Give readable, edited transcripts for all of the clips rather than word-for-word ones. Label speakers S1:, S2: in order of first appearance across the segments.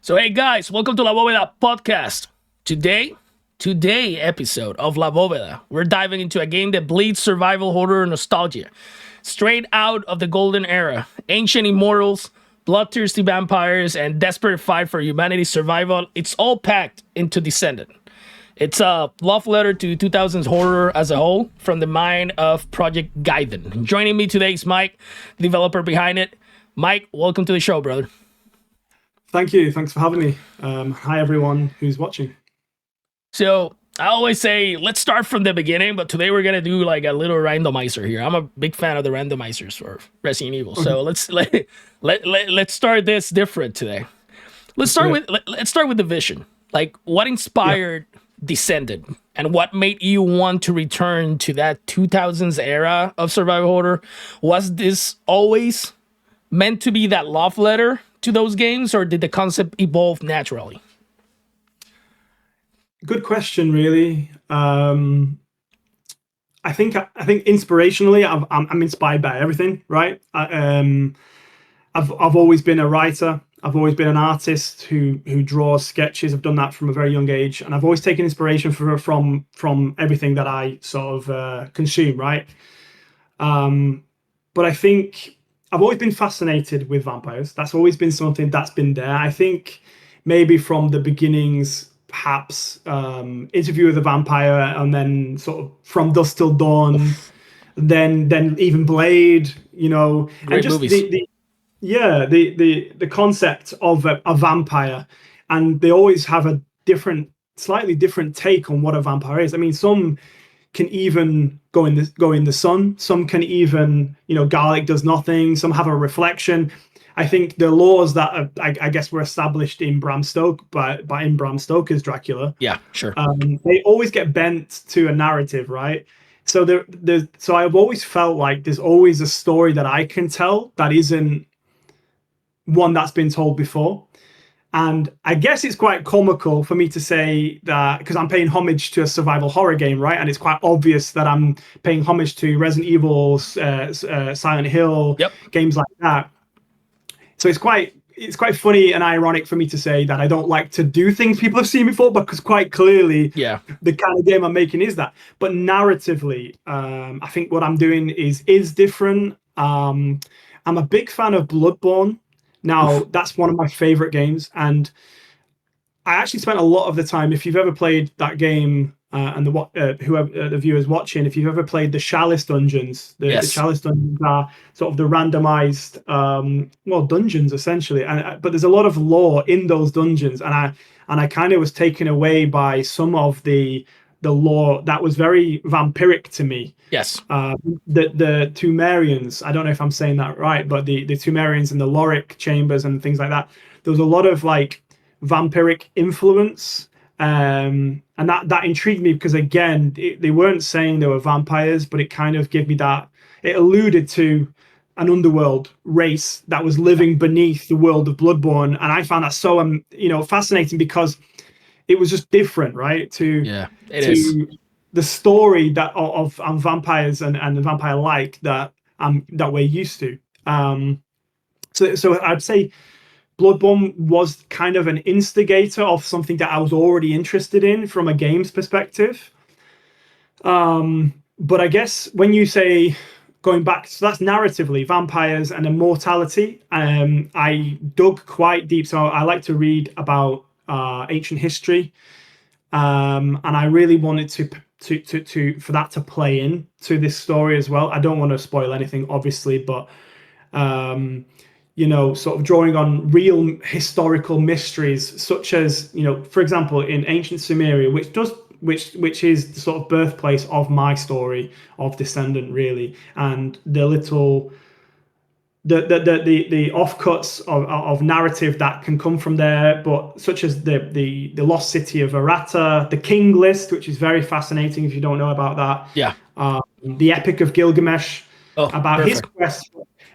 S1: So hey guys, welcome to La Bóveda podcast. Today episode of La Bóveda, we're diving into a game that bleeds survival horror nostalgia. Straight out of the golden era, ancient immortals, bloodthirsty vampires, and desperate fight for humanity's survival, it's all packed into Descendant. It's a love letter to 2000s horror as a whole from the mind of Project Gaiden. Joining me today is Mike, the developer behind it. Mike, welcome to the show, brother.
S2: Thank you. Thanks for having me. Hi, everyone who's watching.
S1: So I always say, let's start from the beginning, but today we're gonna do like a little randomizer here. I'm a big fan of the randomizers for Resident Evil, so let's start this different today. Let's start with the vision. Like, what inspired Descendant, and what made you want to return to that 2000s era of survival horror? Was this always meant to be that love letter to those games, or did the concept evolve naturally?
S2: Good question, really. I think inspirationally, I'm inspired by everything. Right. I've always been a writer. I've always been an artist who draws sketches. I've done that from a very young age, and I've always taken inspiration from everything that I sort of consume. Right. But I think I've always been fascinated with vampires. That's always been something that's been there. I think maybe from the beginnings, perhaps Interview with a Vampire, and then sort of From Dusk Till Dawn, then even Blade.
S1: Great
S2: and just
S1: movies.
S2: the concept of a vampire, and they always have a slightly different take on what a vampire is. I mean, some can even go in the sun. Some can even, garlic does nothing. Some have a reflection. I think the laws that I guess were established in Bram Stoker in Bram Stoker's Dracula.
S1: Yeah, sure.
S2: They always get bent to a narrative, right? So so I've always felt like there's always a story that I can tell that isn't one that's been told before. And I guess it's quite comical for me to say that, because I'm paying homage to a survival horror game, right? And it's quite obvious that I'm paying homage to Resident Evil, Silent Hill, games like that. So it's quite funny and ironic for me to say that I don't like to do things people have seen before, because quite clearly, the kind of game I'm making is that. But narratively, I think what I'm doing is different. I'm a big fan of Bloodborne. Now, that's one of my favorite games, and I actually spent a lot of the time. If you've ever played that game, and whoever the viewers watching, if you've ever played the Chalice dungeons, the Chalice dungeons are sort of the randomized, dungeons essentially. But there's a lot of lore in those dungeons, and I kind of was taken away by some of the lore that was very vampiric to me.
S1: Yes.
S2: The Tumerians, I don't know if I'm saying that right, but the Tumerians and the Loric chambers and things like that, there was a lot of like vampiric influence, and that intrigued me, because again, they weren't saying they were vampires, but it kind of gave me that, it alluded to an underworld race that was living beneath the world of Bloodborne, and I found that so fascinating, because it was just different, right? To the story that of vampires and the vampire that we're used to. So I'd say Bloodborne was kind of an instigator of something that I was already interested in from a games perspective. But I guess when you say going back, so that's narratively vampires and immortality. I dug quite deep, so I like to read about ancient history, and I really wanted to for that to play in to this story as well. I don't want to spoil anything, obviously, but sort of drawing on real historical mysteries, such as, for example, in ancient Sumeria, which is the sort of birthplace of my story of Descendant, really, and the offcuts of narrative that can come from there, but such as the lost city of Arata, the King List, which is very fascinating if you don't know about that.
S1: Yeah.
S2: The Epic of Gilgamesh, about
S1: perfect.
S2: his quest.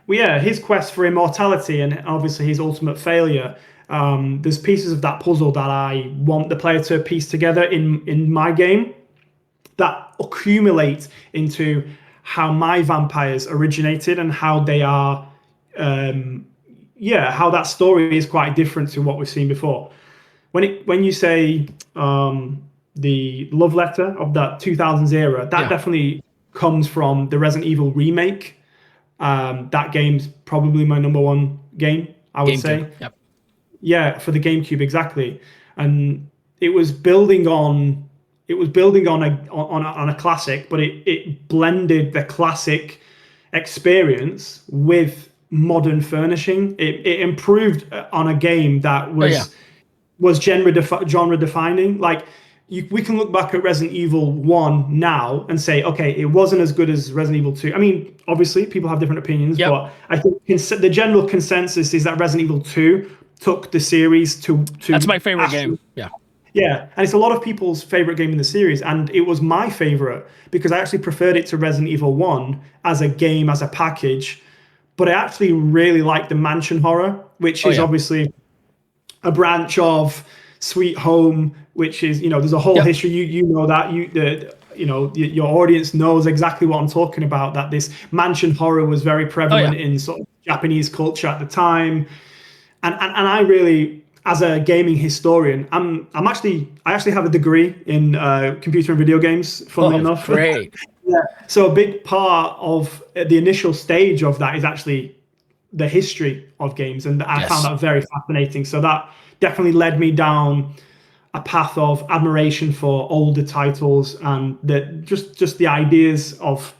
S2: His quest for immortality, and obviously his ultimate failure. There's pieces of that puzzle that I want the player to piece together in my game that accumulate into how my vampires originated and how they are how that story is quite different to what we've seen before. When you say the love letter of that 2000s era, that
S1: Yeah,
S2: definitely comes from the Resident Evil remake. That game's probably my number one game, I would
S1: GameCube.
S2: say.
S1: Yep.
S2: Yeah, for the GameCube exactly, and it was building on a classic, but it blended the classic experience with modern furnishing. It improved on a game that
S1: Oh yeah.
S2: was genre defining. Like we can look back at Resident Evil 1 now and say, okay, it wasn't as good as Resident Evil 2. I mean, obviously, people have different opinions,
S1: Yep.
S2: but I think the general consensus is that Resident Evil 2 took the series
S1: That's
S2: to
S1: my favorite game. Yeah.
S2: yeah, and it's a lot of people's favorite game in the series, and it was my favorite because I actually preferred it to Resident Evil 1 as a game, as a package. But I actually really like the mansion horror, which
S1: Oh
S2: is
S1: yeah.
S2: obviously a branch of Sweet Home, which is, there's a whole
S1: Yep.
S2: history. You know that your audience knows exactly what I'm talking about. That this mansion horror was very
S1: Oh yeah.
S2: prevalent in sort of Japanese culture at the time, and I really, as a gaming historian, I actually have a degree in computer and video games. Funnily
S1: Oh,
S2: enough,
S1: great.
S2: yeah. So a big part of the initial stage of that is actually the history of games, and I found
S1: Yes.
S2: that very fascinating. So that definitely led me down a path of admiration for older titles and just the ideas of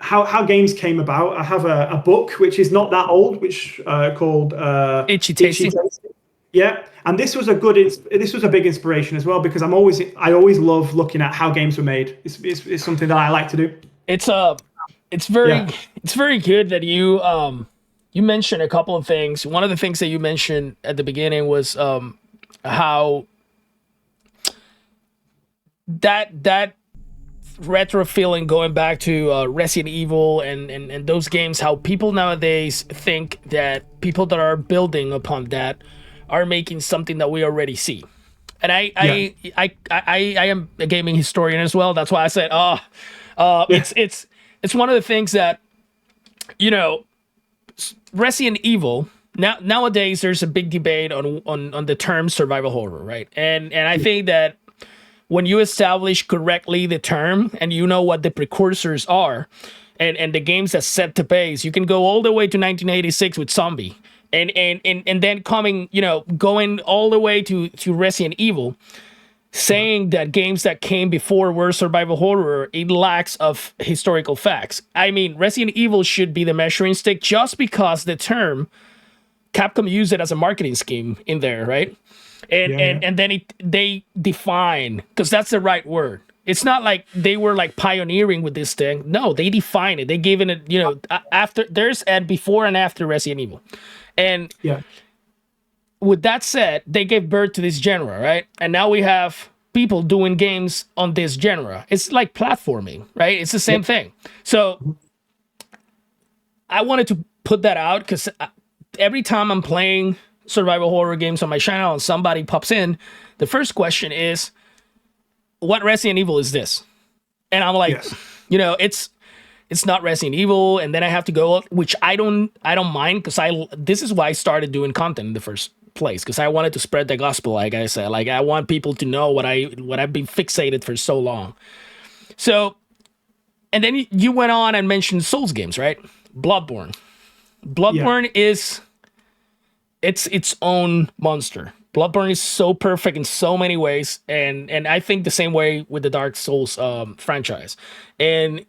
S2: how games came about. I have a book which is not that old, which called
S1: Itchy
S2: Itchy
S1: tasty.
S2: Tasty. Yeah, and this was a big inspiration as well because I always love looking at how games were made. It's something that I like to do.
S1: It's it's very
S2: Yeah,
S1: it's very good that you mentioned a couple of things. One of the things that you mentioned at the beginning was how that retro feeling going back to Resident Evil and those games, how people nowadays think that people that are building upon that are making something that we already see. And
S2: yeah,
S1: I am a gaming historian as well. That's why I said,
S2: yeah,
S1: it's one of the things that, you know, Resident Evil. Nowadays, there's a big debate on the term survival horror, right? And I think that when you establish correctly the term and you know what the precursors are and the games that set the base, you can go all the way to 1986 with Zombie. And then going all the way to Resident Evil, saying that games that came before were survival horror, it lacks of historical facts. I mean, Resident Evil should be the measuring stick just because the term Capcom used it as a marketing scheme in there, right? And
S2: yeah, yeah,
S1: and then they define, because that's the right word. It's not like they were like pioneering with this thing. No, they define it. They gave it, after there's and before and after Resident Evil. And
S2: yeah,
S1: with that said, they gave birth to this genre, right? And now we have people doing games on this genre. It's like platforming, right? It's the same thing. So I wanted to put that out because every time I'm playing survival horror games on my channel and somebody pops in, the first question is, what Resident Evil is this? And I'm like,
S2: yes,
S1: it's not Resident Evil, and then I have to go, which I don't mind, because this is why I started doing content in the first place, because I wanted to spread the gospel. Like I said, like I want people to know what I've been fixated for so long. So, and then you went on and mentioned Souls games, right? Bloodborne.
S2: yeah,
S1: Bloodborne is its own monster. Bloodborne is so perfect in so many ways, and I think the same way with the Dark Souls franchise. And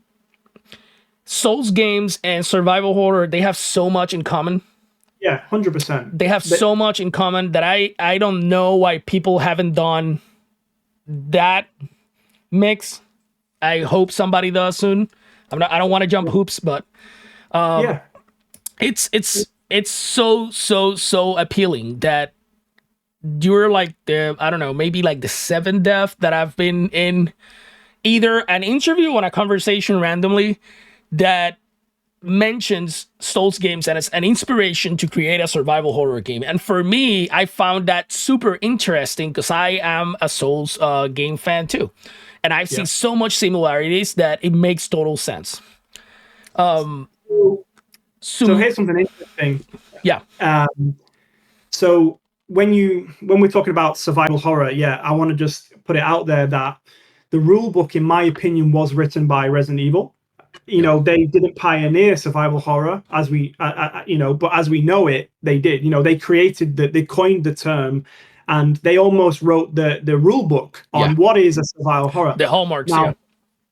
S1: Souls games and survival horror, they have so much in common.
S2: yeah, 100%.
S1: They have so much in common that I don't know why people haven't done that mix. I hope somebody does soon. I don't want to jump hoops, but
S2: Yeah,
S1: it's so appealing that you're like I don't know, maybe like the seventh death that I've been in either an interview or a conversation randomly that mentions Souls games and it's an inspiration to create a survival horror game. And for me, I found that super interesting because I am a Souls game fan too. And I've
S2: yeah.
S1: seen so much similarities that it makes total sense.
S2: So
S1: So
S2: here's something interesting.
S1: yeah,
S2: Um, so when we're talking about survival horror, yeah, I want to just put it out there that the rule book, in my opinion, was written by Resident Evil. You
S1: yep,
S2: know, they didn't pioneer survival horror as we, but as we know it, they did. You know, they coined the term, and they almost wrote the rule book
S1: yeah,
S2: on what is a survival horror.
S1: the hallmarks. Yeah,
S2: Now,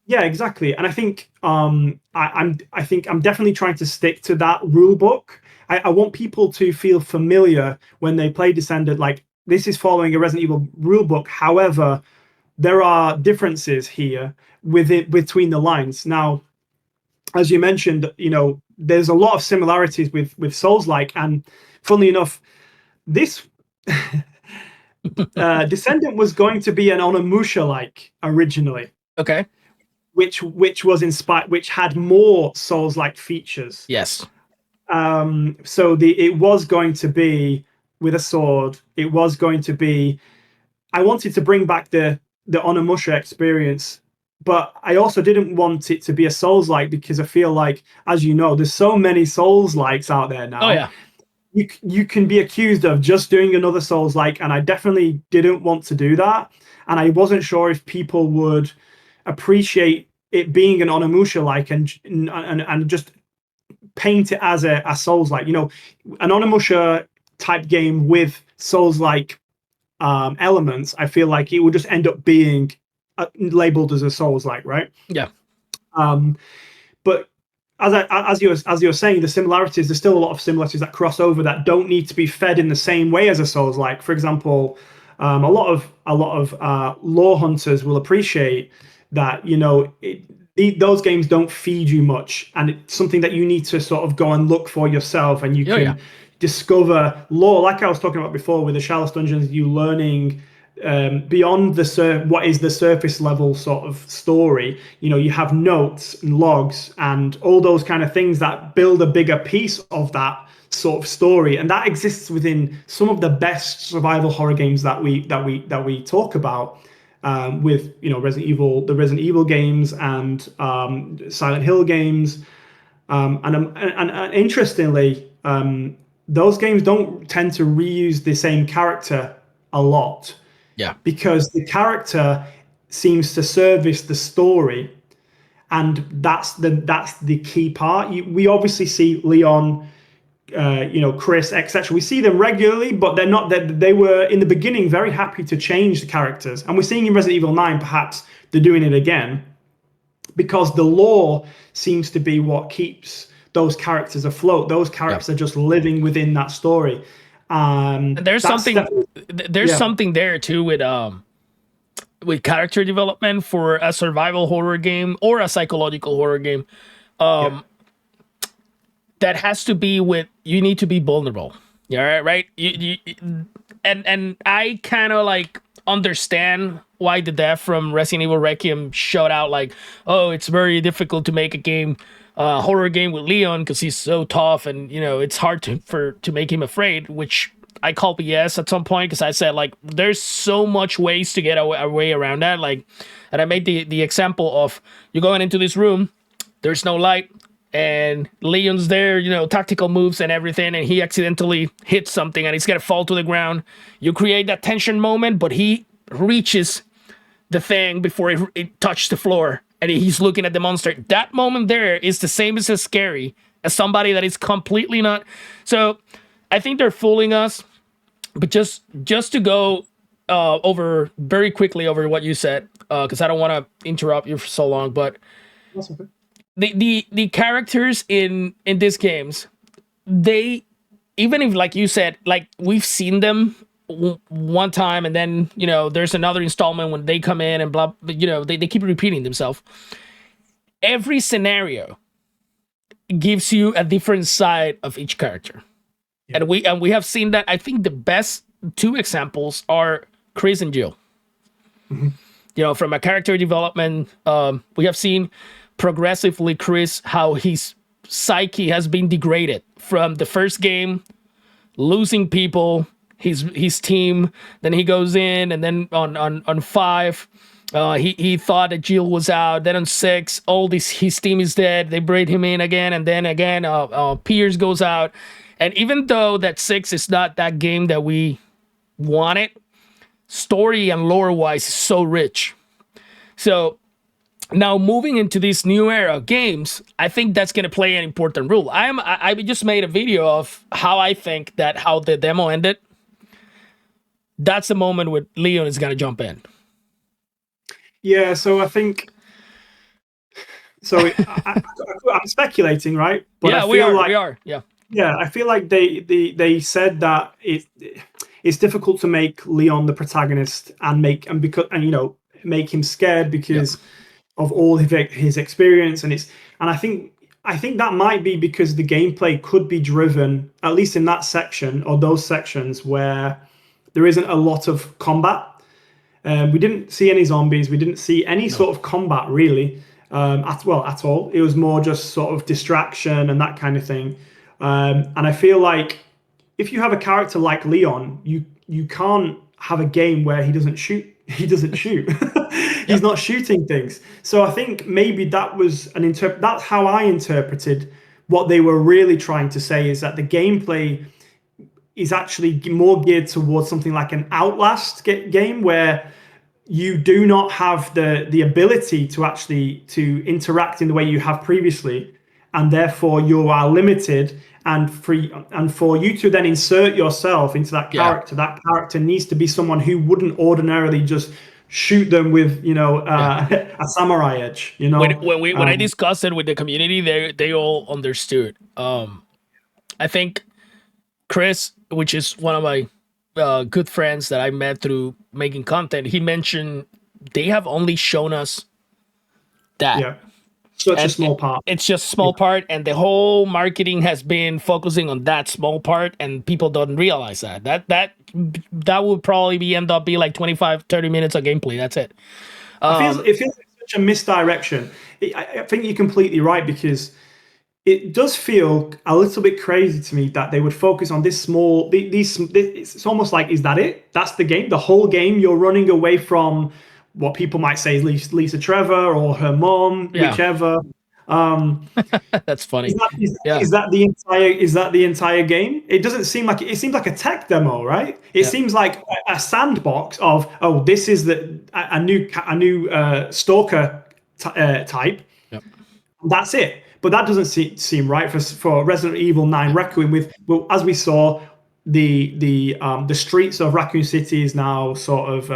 S2: yeah, exactly. And I think I think I'm definitely trying to stick to that rule book. I want people to feel familiar when they play Descendant, like this is following a Resident Evil rule book. However, there are differences here with it between the lines. Now, as you mentioned, you know, there's a lot of similarities with Souls-like, and funnily enough, this Descendant was going to be an Onimusha-like originally,
S1: okay,
S2: which was inspired, which had more Souls-like features.
S1: yes,
S2: So it was going to be with a sword. It was going to be. I wanted to bring back the Onimusha experience, but I also didn't want it to be a Souls-like because I feel like, as you know, there's so many Souls-likes out there
S1: oh
S2: now.
S1: yeah,
S2: You can be accused of just doing another Souls-like, and I definitely didn't want to do that. And I wasn't sure if people would appreciate it being an Onimusha-like and just paint it as a Souls-like. You know, an Onimusha type game with Souls-like elements, I feel like it would just end up being labeled as a Souls-like, right?
S1: yeah,
S2: Um, but as you're saying, the similarities, there's still a lot of similarities that cross over that don't need to be fed in the same way as a Souls-like. For example, a lot of lore hunters will appreciate that, you know, those games don't feed you much, and it's something that you need to sort of go and look for yourself, and you
S1: oh yeah,
S2: can discover lore, like I was talking about before with the Shallowest Dungeons. You learning beyond what is the surface level sort of story. You know, you have notes and logs and all those kind of things that build a bigger piece of that sort of story, and that exists within some of the best survival horror games that we talk about. With, you know, the Resident Evil games, and Silent Hill games, and interestingly, those games don't tend to reuse the same character a lot,
S1: yeah,
S2: because the character seems to service the story, and that's the key part. We obviously see Leon, you know, Chris, etc. We see them regularly, but they're not. They were in the beginning very happy to change the characters, and we're seeing in Resident Evil 9 perhaps they're doing it again, because the lore seems to be what keeps those characters afloat. Those
S1: yeah.
S2: characters are just living within that story.
S1: And there's
S2: That's
S1: something,
S2: definitely,
S1: there's
S2: yeah,
S1: something there too with character development for a survival horror game or a psychological horror game.
S2: yeah,
S1: That has to be with, you need to be vulnerable. Yeah, right. And I kind of like understand why the dev from Resident Evil Requiem showed out like, oh, it's very difficult to make a game, horror game with Leon because he's so tough, and you know it's hard to make him afraid, which I call BS at some point, because I said like there's so much ways to get a way around that. Like, and I made the example of you going into this room, there's no light, and Leon's there, you know, tactical moves and everything, and he accidentally hits something and he's gonna fall to the ground. You create that tension moment, but he reaches the thing before it touched the floor, and he's looking at the monster. That moment there is the same as scary as somebody that is completely not. So I think they're fooling us. But just to go over very quickly over what you said, because I don't want to interrupt you for so long, but
S2: that's okay.
S1: the characters in these games, they, even if like you said, like we've seen them one time, and then you know there's another installment when they come in and blah, you know, they keep repeating themselves. Every scenario gives you a different side of each character,
S2: Yeah.
S1: and we have seen that. I think the best two examples are Chris and Jill.
S2: Mhm.
S1: You know, from a character development, we have seen progressively Chris, how his psyche has been degraded from the first game, losing people, his team. Then he goes in, and then on 5, He thought that Jill was out. Then on 6, all this his team is dead. They bring him in again, and then again, Pierce goes out. And even though that 6 is not that game that we wanted, story and lore wise is so rich. So now moving into this new era of games, I think that's going to play an important role. I just made a video of how I think that how the demo ended. That's the moment where Leon is going to jump in.
S2: Yeah, so I think. So I'm speculating, right? But
S1: yeah,
S2: I feel
S1: we are. Yeah.
S2: Yeah, I feel like they said that it's difficult to make Leon the protagonist and make him scared because of all his experience, and I think that might be because the gameplay could be driven, at least in that section or those sections where there isn't a lot of combat. We didn't see any zombies. We didn't see any sort of combat really at all. It was more just sort of distraction and that kind of thing. And I feel like if you have a character like Leon, you can't have a game where he doesn't shoot. He doesn't shoot. He's not shooting things. So I think maybe that was that's how I interpreted what they were really trying to say, is that the gameplay is actually more geared towards something like an Outlast game where you do not have the ability to actually to interact in the way you have previously, and therefore you are limited. And for you to then insert yourself into that character, that character needs to be someone who wouldn't ordinarily just shoot them with a samurai edge.
S1: When I discussed it with the community, they all understood. I think Chris, which is one of my good friends that I met through making content, he mentioned they have only shown us that.
S2: Yeah. Such a small part.
S1: It's just a small part, and the whole marketing has been focusing on that small part, and people don't realize that. That would probably end up being like 25, 30 minutes of gameplay. That's it.
S2: It feels like such a misdirection. I think you're completely right, because it does feel a little bit crazy to me that they would focus on this small. It's almost like, is that it? That's the game. The whole game. You're running away from what people might say is Lisa Trevor or her mom, whichever.
S1: That's funny.
S2: Is that the entire game? It doesn't seem like it seems like a tech demo, right? It seems like a sandbox of, oh, this is a new stalker type.
S1: Yep.
S2: That's it. But that doesn't seem right for Resident Evil 9 Requiem. As we saw, the streets of Raccoon City is now sort of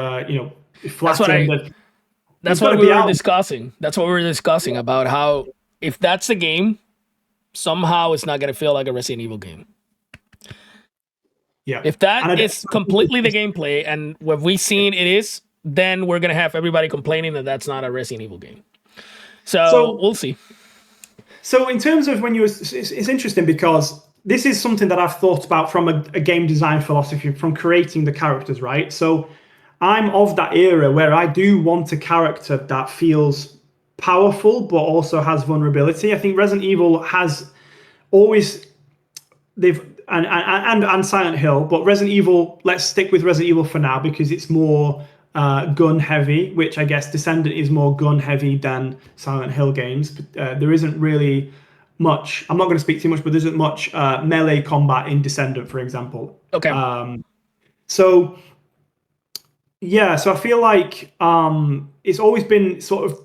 S2: flattened.
S1: That's what we were discussing. That's what we were discussing about how if that's the game, somehow it's not going to feel like a Resident Evil game.
S2: Yeah.
S1: If that is completely the gameplay and what we've seen it is, then we're going to have everybody complaining that that's not a Resident Evil game. So we'll see.
S2: So in terms of it's interesting because this is something that I've thought about from a game design philosophy, from creating the characters, right? So I'm of that era where I do want a character that feels powerful but also has vulnerability. I think Resident Evil has always and Silent Hill, but Resident Evil, let's stick with Resident Evil for now because it's more gun heavy, which I guess Descendant is more gun heavy than Silent Hill games. There isn't really much. I'm not going to speak too much, but there isn't much melee combat in Descendant, for example.
S1: Okay.
S2: So I feel like it's always been sort of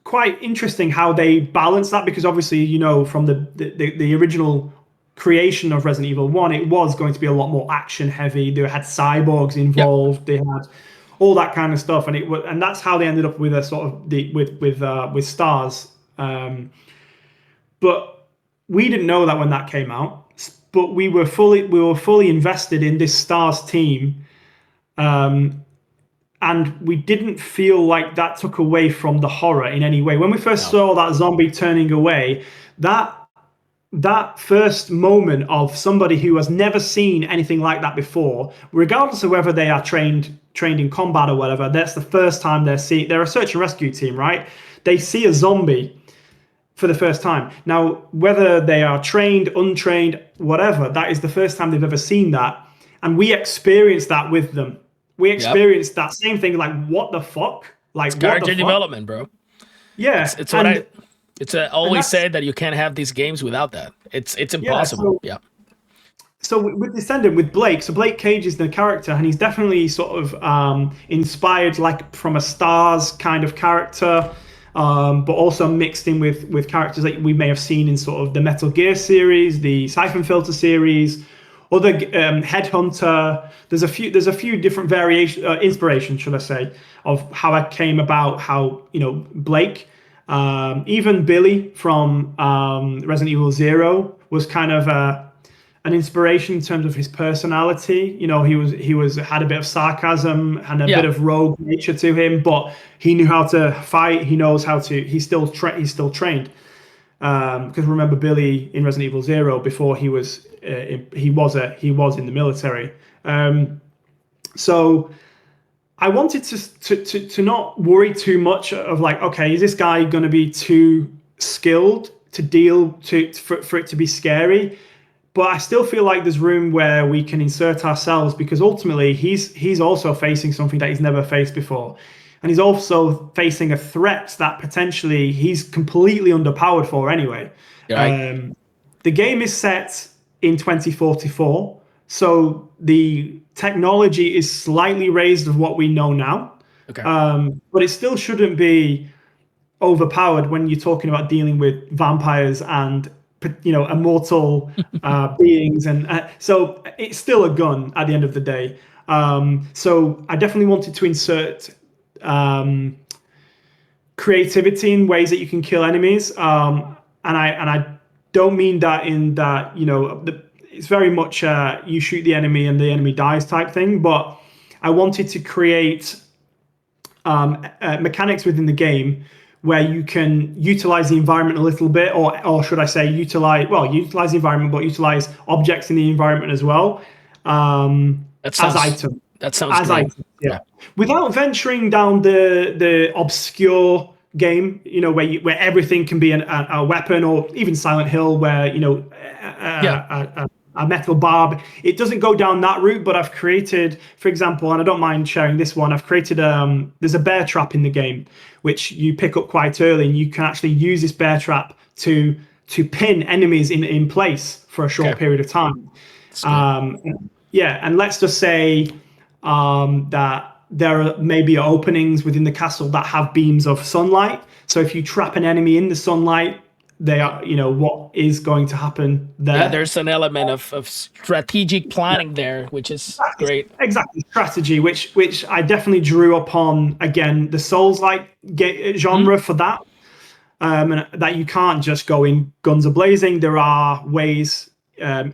S2: quite interesting how they balance that, because obviously, from the original creation of Resident Evil 1, it was going to be a lot more action heavy. They had cyborgs involved. They had all that kind of stuff, and that's how they ended up with a sort of with Stars. But we didn't know that when that came out. But we were fully invested in this Stars team, and we didn't feel like that took away from the horror in any way. When we first saw that zombie turning away, that first moment of somebody who has never seen anything like that before, regardless of whether they are trained in combat or whatever, that's the first time they're a search and rescue team, right? They see a zombie for the first time. Now, whether they are trained, untrained, whatever, that is the first time they've ever seen that. And we experienced that with them. We experienced that same thing, like, what the fuck? Like,
S1: It's
S2: what the
S1: character
S2: fuck?
S1: development, bro. It's
S2: Yeah,
S1: it's what I
S2: and
S1: it's
S2: and
S1: always
S2: that's
S1: said that you can't have these games without that. It's
S2: yeah.
S1: impossible.
S2: So
S1: Yeah.
S2: with Descendant, with Blake, so Blake Cage is the character, and he's definitely sort of inspired like from a Stars kind of character, but also mixed in with characters that we may have seen in sort of the Metal Gear series, the Siphon Filter series, other Headhunter. There's a few different variation inspirations, should I say, of how I came about how Blake. Even Billy from Resident Evil Zero was kind of an inspiration in terms of his personality. He was had a bit of sarcasm and a bit
S1: Yeah.
S2: of rogue nature to him, but he knew how to fight. He knows how to. He's still trained. Because remember Billy in Resident Evil Zero before he was in the military. So I wanted to not worry too much of like, okay, is this guy going to be too skilled to deal for it to be scary? But I still feel like there's room where we can insert ourselves, because ultimately he's also facing something that he's never faced before. And he's also facing a threat that potentially he's completely underpowered for anyway.
S1: Right.
S2: Um, the game is set in 2044, so the technology is slightly raised of what we know now.
S1: Okay.
S2: But it still shouldn't be overpowered when you're talking about dealing with vampires and immortal beings, and so it's still a gun at the end of the day. So I definitely wanted to insert um, creativity in ways that you can kill enemies, and I don't mean that in that it's very much you shoot the enemy and the enemy dies type thing, but I wanted to create mechanics within the game where you can utilize the environment a little bit, or should I say utilize the environment, but utilize objects in the environment as well,
S1: That
S2: as
S1: sounds
S2: items.
S1: that sounds
S2: As
S1: great.
S2: items,
S1: Yeah.
S2: yeah. Without venturing down the obscure game, where everything can be a weapon, or even Silent Hill, where
S1: Yeah.
S2: a metal barb. It doesn't go down that route, but I've created, for example, and I don't mind sharing this one. I've created there's a bear trap in the game, which you pick up quite early, and you can actually use this bear trap to pin enemies in place for a short
S1: Okay.
S2: period of time.
S1: That's good.
S2: Yeah, and let's just say that there are maybe openings within the castle that have beams of sunlight. So if you trap an enemy in the sunlight, they are, what is going to happen
S1: Yeah,
S2: there?
S1: there's an element of strategic planning there, which is great.
S2: Exactly, strategy, which I definitely drew upon again the Souls-like
S1: Hmm?
S2: genre for that. And that you can't just go in guns a blazing. There are ways.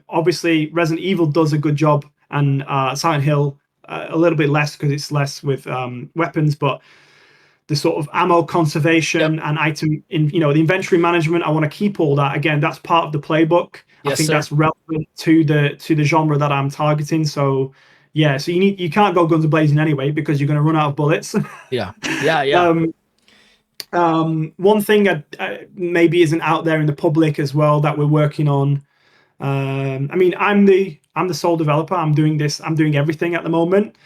S2: Obviously, Resident Evil does a good job, and Silent Hill a little bit less because it's less with weapons, but the sort of ammo
S1: Yep.
S2: conservation and item in the inventory management, I want to keep all that. Again, that's part of the playbook. I
S1: Yes,
S2: think
S1: sir.
S2: that's relevant to the genre that I'm targeting. So yeah, so you can't go guns blazing anyway because you're going to run out of bullets.
S1: Yeah. Yeah. Yeah.
S2: One thing maybe isn't out there in the public as well that we're working on. I mean, I'm the sole developer. I'm doing this. I'm doing everything at the moment.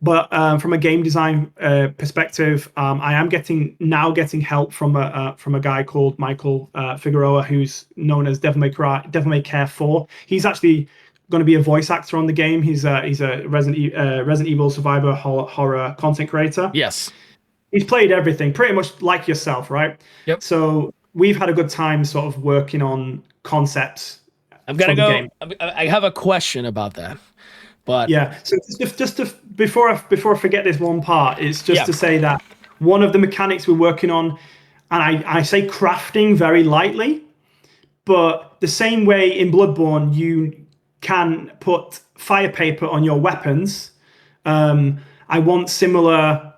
S2: But from a game design perspective, I am getting help from a guy called Michael Figueroa, who's known as Devil May Care 4. He's actually going to be a voice actor on the game. He's a Resident Evil survivor horror content creator.
S1: Yes.
S2: He's played everything, pretty much like yourself, right?
S1: Yep.
S2: So we've had a good time sort of working on concepts
S1: I'm
S2: for
S1: gonna
S2: the
S1: go.
S2: game.
S1: I have a question about that, but
S2: Yeah. So just to before I forget this one part, it's just
S1: yeah.
S2: to say that one of the mechanics we're working on, and I say crafting very lightly, but the same way in Bloodborne you can put fire paper on your weapons. I want similar.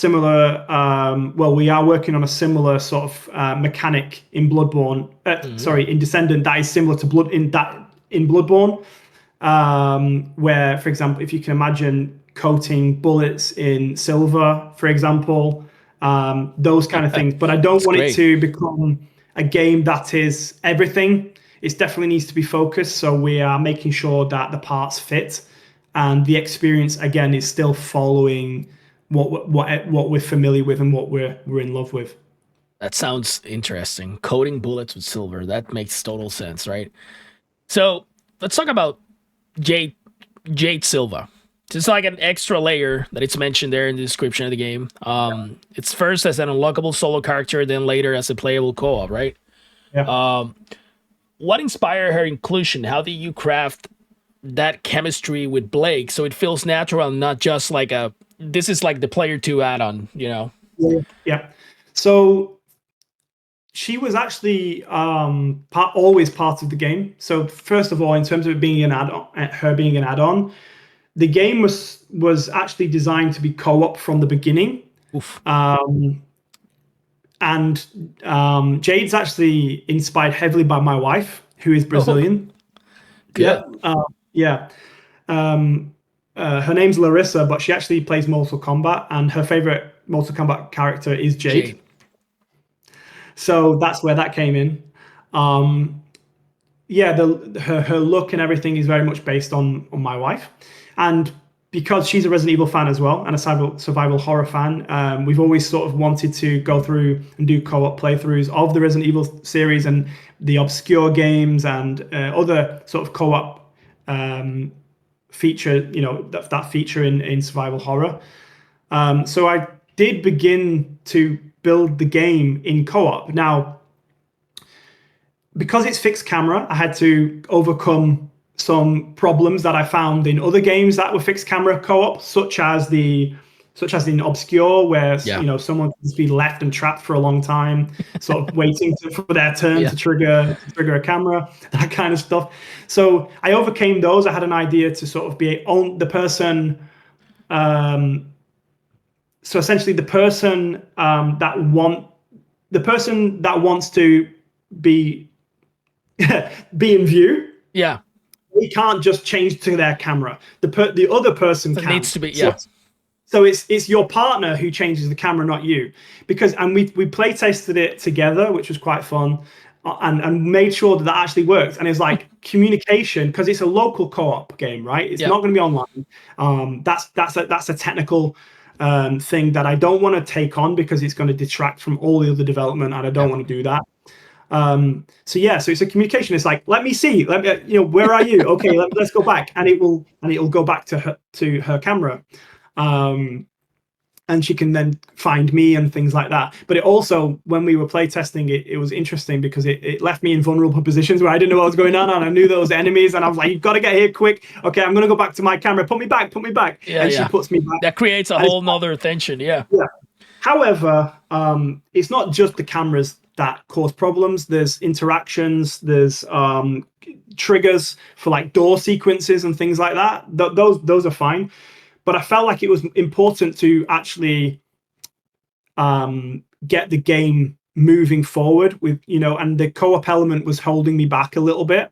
S2: Well, we are working on a similar sort of mechanic in Bloodborne.
S1: Mhm.
S2: Sorry, in Descendant that is similar to in Bloodborne, where, for example, if you can imagine coating bullets in silver, for example, those kind of things. But I don't
S1: That's
S2: want it
S1: great.
S2: to become a game that is everything. It definitely needs to be focused. So we are making sure that the parts fit and the experience again is still following what we're familiar with and what we're in love with.
S1: That sounds interesting. Coating bullets with silver. That makes total sense, right? So let's talk about Jade Silva. It's like an extra layer that it's mentioned there in the description of the game. It's first as an unlockable solo character, then later as a playable co-op, right?
S2: Yeah.
S1: What inspired her inclusion? How did you craft that chemistry with Blake so it feels natural and not just like a this is like the player 2 add-on, you know?
S2: Yeah. So she was actually always part of the game. So first of all, in terms of it being an add-on, her being an add-on, the game was actually designed to be co-op from the beginning.
S1: Oof.
S2: And Jade's actually inspired heavily by my wife, who is Brazilian.
S1: Good.
S2: Yeah. Her name's Larissa, but she actually plays Mortal Kombat, and her favorite Mortal Kombat character is Jade. So that's where that came in. Yeah, her look and everything is very much based on my wife, and because she's a Resident Evil fan as well and a survival horror fan, we've always sort of wanted to go through and do co-op playthroughs of the Resident Evil series and the obscure games and other sort of co-op feature, that feature in survival horror. So I did begin to build the game in co-op. Now, because it's fixed camera, I had to overcome some problems that I found in other games that were fixed camera co-op, such as in Obscure, where someone can be left and trapped for a long time, sort of waiting for their turn to trigger a camera, that kind of stuff. So I overcame those. I had an idea to sort of be on the person. So essentially, the person that wants to be in view.
S1: Yeah.
S2: We can't just change to their camera. The other person can.
S1: It needs to be,
S2: So it's your partner who changes the camera, not you. And we play tested it together, which was quite fun, and made sure that actually worked. And it's like communication, because it's a local co-op game, right? It's not going to be online. That's a technical thing that I don't want to take on because it's going to detract from all the other development, and I don't want to do that. So it's a communication. It's like, let me see, where are you? Okay, let's go back, and it'll go back to her camera, and she can then find me and things like that. But it also, when we were playtesting it was interesting because it left me in vulnerable positions where I didn't know what was going on, and I knew there was enemies, and I was like, you've got to get here quick. Okay, I'm gonna go back to my camera. Put me back. And she puts me back.
S1: That creates a whole nother tension. Yeah.
S2: However, it's not just the cameras that cause problems. There's interactions, there's triggers for like door sequences and things like that. Those are fine. But I felt like it was important to actually get the game moving forward with, and the co-op element was holding me back a little bit.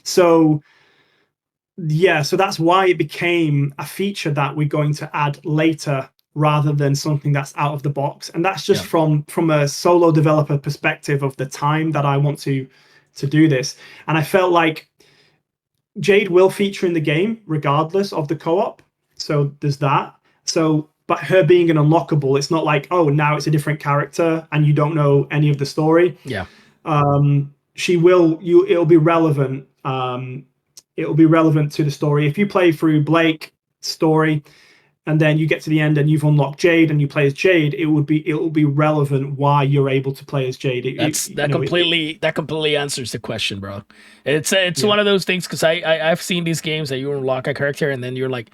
S2: So that's why it became a feature that we're going to add later rather than something that's out of the box. And that's just from a solo developer perspective of the time that I want to do this. And I felt like Jade will feature in the game regardless of the co-op. So there's that. But her being an unlockable, it's not like, oh, now it's a different character and you don't know any of the story.
S1: Yeah.
S2: It'll be relevant. It'll be relevant to the story. If you play through Blake's story, and then you get to the end and you've unlocked Jade and you play as Jade, it will be relevant why you're able to play as Jade.
S1: That completely answers the question, bro. It's one of those things, because I've seen these games that you unlock a character and then you're like,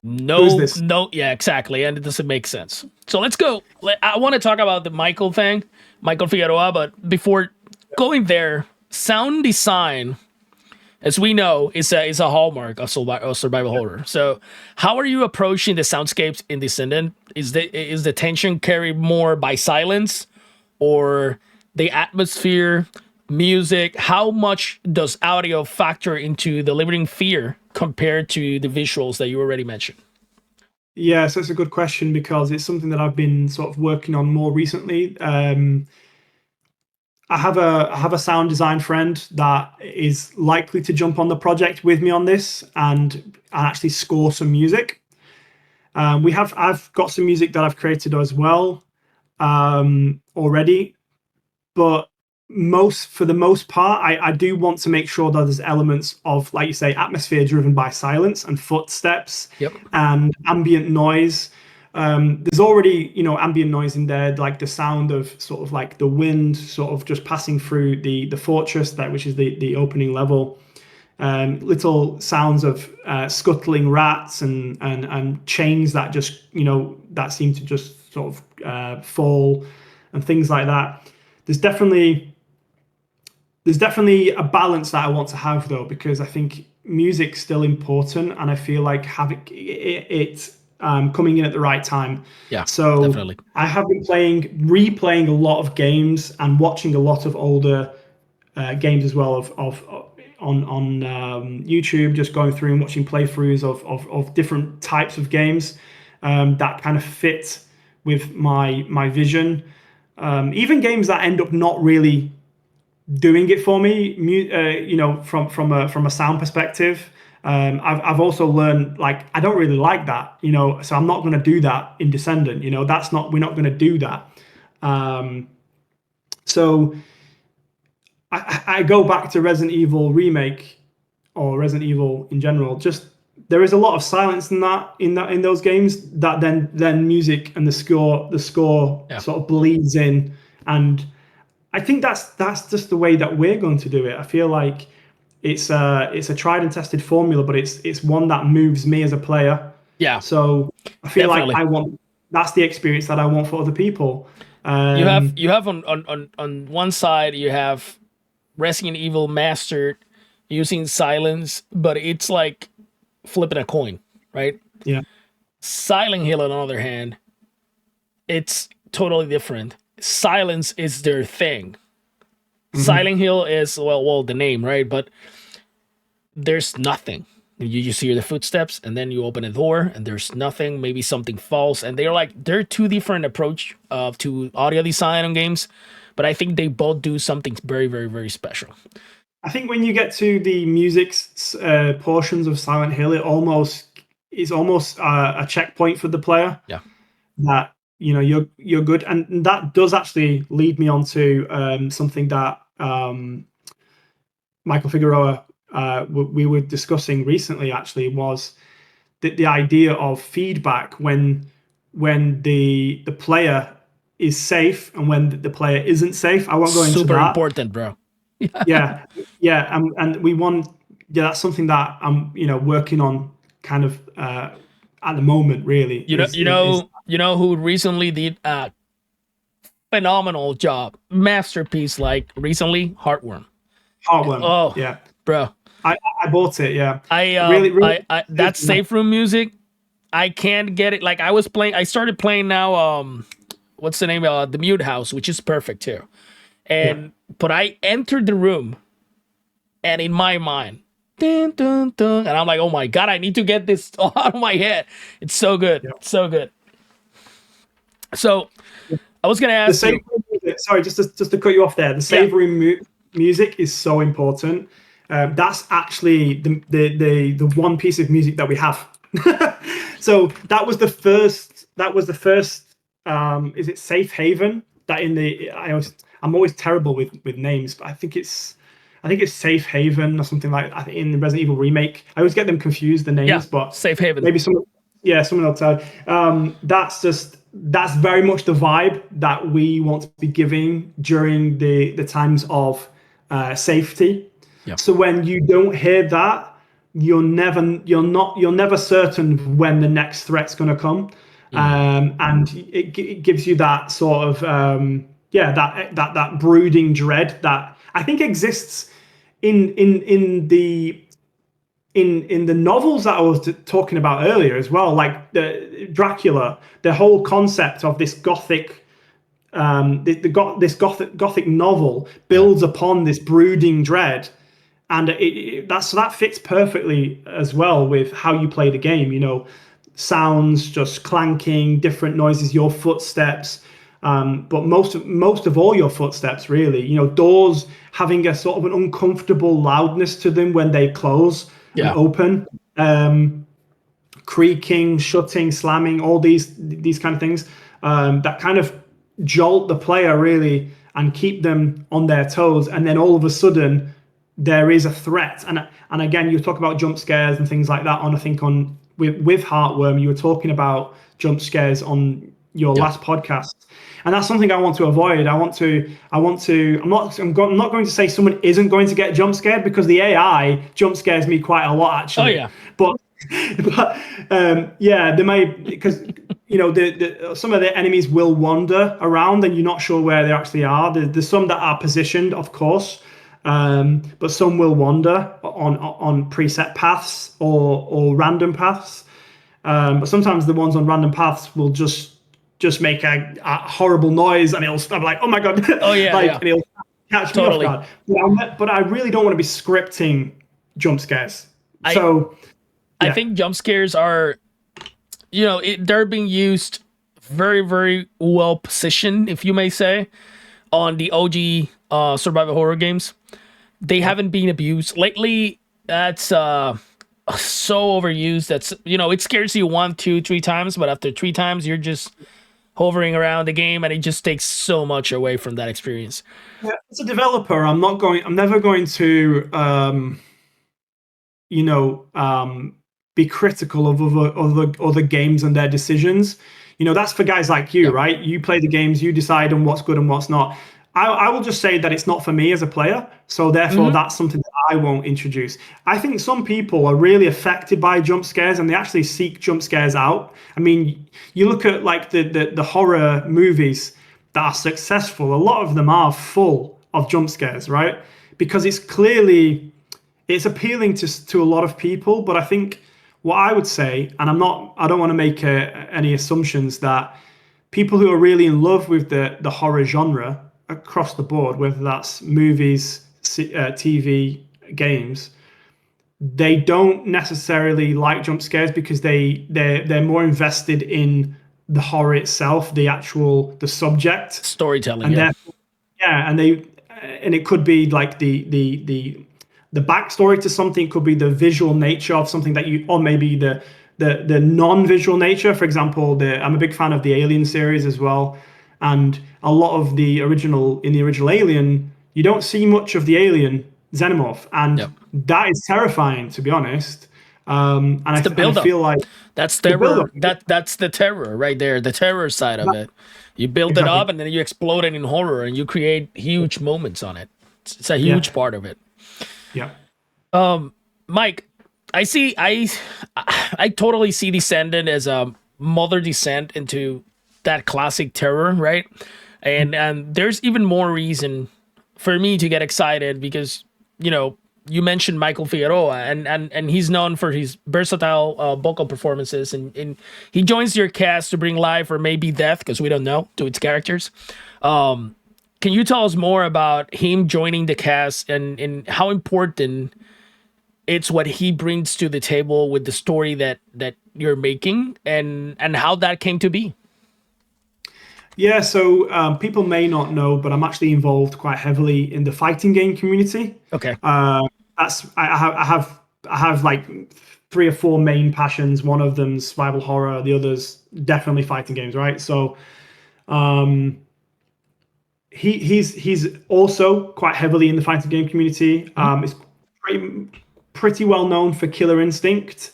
S1: no, exactly, and it doesn't make sense. So let's go. I want to talk about the Michael thing, Michael Figueroa, but before going there, sound design, as we know, is a hallmark of survival horror. So, how are you approaching the soundscapes in Descendant? Is the tension carried more by silence, or the atmosphere, music? How much does audio factor into delivering fear compared to the visuals that you already mentioned?
S2: Yeah, so it's a good question because it's something that I've been sort of working on more recently. I have a sound design friend that is likely to jump on the project with me on this and actually score some music. I've got some music that I've created as well already, but for the most part, I do want to make sure that there's elements of, like you say, atmosphere driven by silence and footsteps
S1: Yep.
S2: and ambient noise. There's already, ambient noise in there, like the sound of sort of like the wind sort of just passing through the fortress, which is the opening level. Little sounds of scuttling rats and chains that just, that seem to just sort of fall and things like that. There's definitely a balance that I want to have, though, because I think music's still important, and I feel like having it coming in at the right time.
S1: Yeah,
S2: So
S1: definitely.
S2: I have been replaying a lot of games and watching a lot of older games as well on YouTube, just going through and watching playthroughs of different types of games that kind of fit with my vision. Even games that end up not really doing it for me, from a sound perspective. I've also learned, like, I don't really like that, so I'm not going to do that in Descendant. We're not going to do that. So I go back to Resident Evil Remake or Resident Evil in general. Just there is a lot of silence in those games that then music and the score sort of bleeds in, and I think that's just the way that we're going to do it. I feel like it's a tried and tested formula, but it's one that moves me as a player.
S1: Yeah,
S2: So I feel
S1: definitely.
S2: like that's the experience that I want for other people.
S1: You have on one side you have Resident Evil mastered using silence, but it's like flipping a coin, right?
S2: Yeah.
S1: Silent Hill, on the other hand, it's totally different. Silence is their thing. Silent Hill is the name, right? But there's nothing. You just hear the footsteps, and then you open a door, and there's nothing. Maybe something falls, and they're two different approach to audio design on games, but I think they both do something very, very, very special.
S2: I think when you get to the music portions of Silent Hill, it's almost a checkpoint for the player.
S1: Yeah.
S2: That you're good, and that does actually lead me on to something that Michael Figueroa we were discussing recently. Actually, was the idea of feedback when the player is safe and when the player isn't safe. I won't go into
S1: Super
S2: that.
S1: important, bro.
S2: Yeah, and we want that's something that I'm working on kind of at the moment. Really,
S1: You know who recently did a phenomenal job, masterpiece, like recently, Heartworm.
S2: Heartworm.
S1: Oh,
S2: Yeah,
S1: bro.
S2: I bought it. Yeah,
S1: I
S2: really.
S1: that safe room music, I can't get it. Like I started playing now. What's the name? The Mute House, which is perfect too. But I entered the room, and in my mind, dun, dun, dun, and I'm like, oh my god, I need to get this out of my head. It's so good, so good. So I was gonna ask
S2: the music, sorry, just to cut you off there. The save room music is so important. That's actually the one piece of music that we have. So that was the first. Is it Safe Haven? That I'm always terrible with names, but I think it's Safe Haven or something like that in the Resident Evil remake. I always get them confused, the names, but
S1: Safe Haven.
S2: Maybe someone will tell. That's very much the vibe that we want to be giving during the times of safety.
S1: Yep.
S2: So when you don't hear that, you're never certain when the next threat's going to come, and it gives you that sort of that brooding dread that I think exists in the novels that I was talking about earlier as well, like the Dracula, the whole concept of this gothic, this gothic novel builds upon this brooding dread, and that fits perfectly as well with how you play the game. Sounds just clanking, different noises, your footsteps. But most of all your footsteps, really, doors having a sort of an uncomfortable loudness to them when they close and open. creaking, shutting, slamming, all these kind of things that kind of jolt the player really and keep them on their toes. And then all of a sudden, there is a threat. And again, you talk about jump scares and things like that. I think with Heartworm, you were talking about jump scares on your last podcast. And that's something I want to avoid. I'm not going to say someone isn't going to get jump scared, because the AI jump scares me quite a lot, actually.
S1: Oh yeah.
S2: But yeah, they may, because some of the enemies will wander around and you're not sure where they actually are. There's some that are positioned, of course, but some will wander on preset paths or random paths. But sometimes the ones on random paths will just make a horrible noise, and I'm like, oh my god,
S1: Oh yeah,
S2: like,
S1: yeah.
S2: and it'll catch
S1: Totally.
S2: me off guard. But I really don't want to be scripting jump scares. So
S1: I think jump scares are, they're being used very, very well positioned, if you may say, on the OG survival horror games. They haven't been abused lately. That's so overused. That's it scares you 1, 2, 3 times, but after 3 times, you're just hovering around the game, and it just takes so much away from that experience.
S2: yeah, as a developer, I'm never going to be critical of other games and their decisions. That's for guys like you, right? You play the games, you decide on what's good and what's not. I will just say that it's not for me as a player, so therefore that's something that I won't introduce. I think some people are really affected by jump scares, and they actually seek jump scares out. I mean, you look at like the horror movies that are successful, a lot of them are full of jump scares, right? Because it's appealing to a lot of people. But I think what I would say, and I don't want to make any assumptions, that people who are really in love with the horror genre across the board, whether that's movies, TV, games, they don't necessarily like jump scares because they're more invested in the horror itself, the subject,
S1: Storytelling,
S2: and
S1: yeah.
S2: and it could be like the backstory to something. It could be the visual nature of something or maybe the non-visual nature. For example, I'm a big fan of the Alien series as well, and a lot of the original Alien, you don't see much of the alien xenomorph, and that is terrifying, to be honest. And I feel like
S1: that's
S2: the
S1: terror.
S2: build-up.
S1: That's the terror right there. The terror side of it. You build it up, and then you explode it in horror, and you create huge moments on it. It's a huge part of it.
S2: Yeah.
S1: Mike, I totally see Descendant as a mother descent into that classic terror, right? And there's even more reason for me to get excited because you mentioned Michael Figueroa, and he's known for his versatile vocal performances, and he joins your cast to bring life or maybe death, because we don't know, to its characters. Can you tell us more about him joining the cast and how important it's what he brings to the table with the story that you're making, and how that came to be?
S2: Yeah, so people may not know, but I'm actually involved quite heavily in the fighting game community.
S1: Okay.
S2: I have like 3 or 4 main passions. One of them's survival horror. The others definitely fighting games, right? So, he's also quite heavily in the fighting game community. It's pretty well known for Killer Instinct.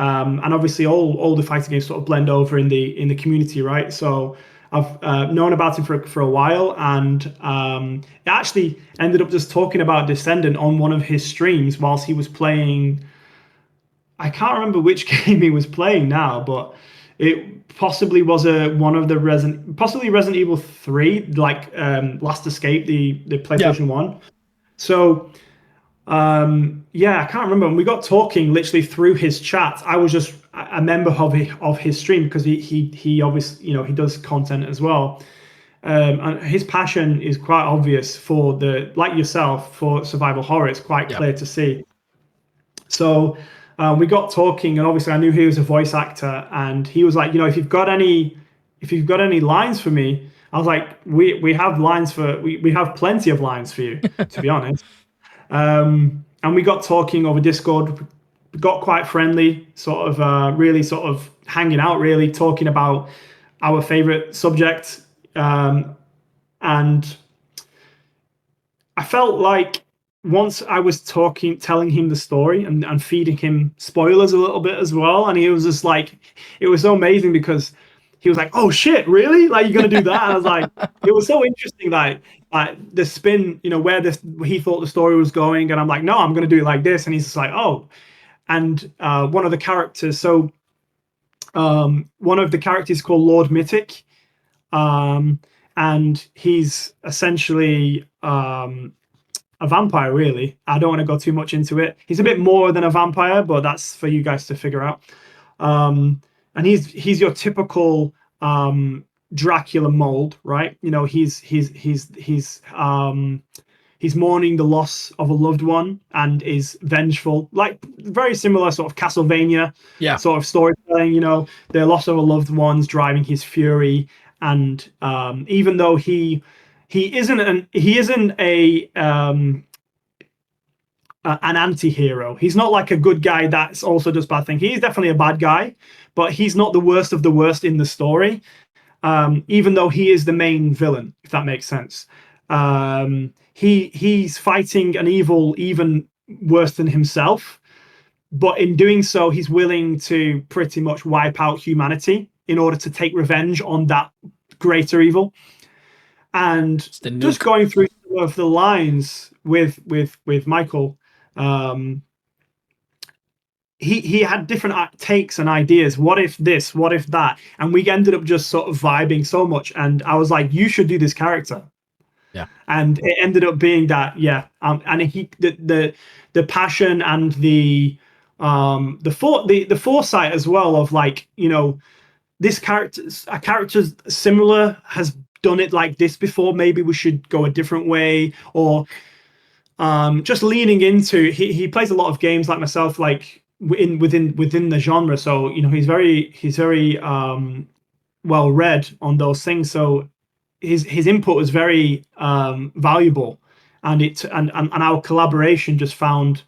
S2: And obviously all the fighting games sort of blend over in the community, right? So I've known about him for a while, and it actually ended up just talking about Descendant on one of his streams whilst he was playing. I can't remember which game he was playing now, but it possibly was possibly Resident Evil 3, like Last Escape, the PlayStation 1. So yeah, I can't remember. And we got talking literally through his chat. I was just a member of his stream because he obviously, he does content as well. And his passion is quite obvious for like yourself, for survival horror. It's quite clear to see. So we got talking, and obviously I knew he was a voice actor, and he was like, if you've got any lines for me, I was like, we have lines we have plenty of lines for you, to be honest. And we got talking over Discord got quite friendly, sort of really sort of hanging out, really talking about our favorite subject. And I felt like once I was telling him the story and feeding him spoilers a little bit as well, and he was just like, it was so amazing because he was like, "Oh shit, really? Like you're gonna do that?" And I was like, it was so interesting, like the spin, where this he thought the story was going, and I'm like, "No, I'm gonna do it like this," and he's just like, "Oh," and one of the characters, so one of the characters called Lord Mythic, um, and he's essentially a vampire, really. I don't want to go too much into it. He's a bit more than a vampire, but that's for you guys to figure out. And he's your typical Dracula mold, right? He's mourning the loss of a loved one and is vengeful, like very similar sort of Castlevania
S1: Yeah.
S2: sort of storytelling. The loss of a loved one's driving his fury, and even though he isn't an anti-hero. He's not like a good guy that's also does bad things. He's definitely a bad guy, but he's not the worst of the worst in the story. Even though he is the main villain, if that makes sense. He's fighting an evil even worse than himself, but in doing so, he's willing to pretty much wipe out humanity in order to take revenge on that greater evil. And
S1: It's the
S2: just
S1: nuke.
S2: going through some of the lines with Michael, um, he had different takes and ideas. What if this? What if that? And we ended up just sort of vibing so much. And I was like, you should do this character.
S1: Yeah.
S2: And it ended up being that, yeah. And the passion and the foresight as well of like, this a character similar has done it like this before. Maybe we should go a different way, or just leaning into. He plays a lot of games like myself, like within the genre. So he's very well read on those things. So his input was very valuable, and our collaboration just found,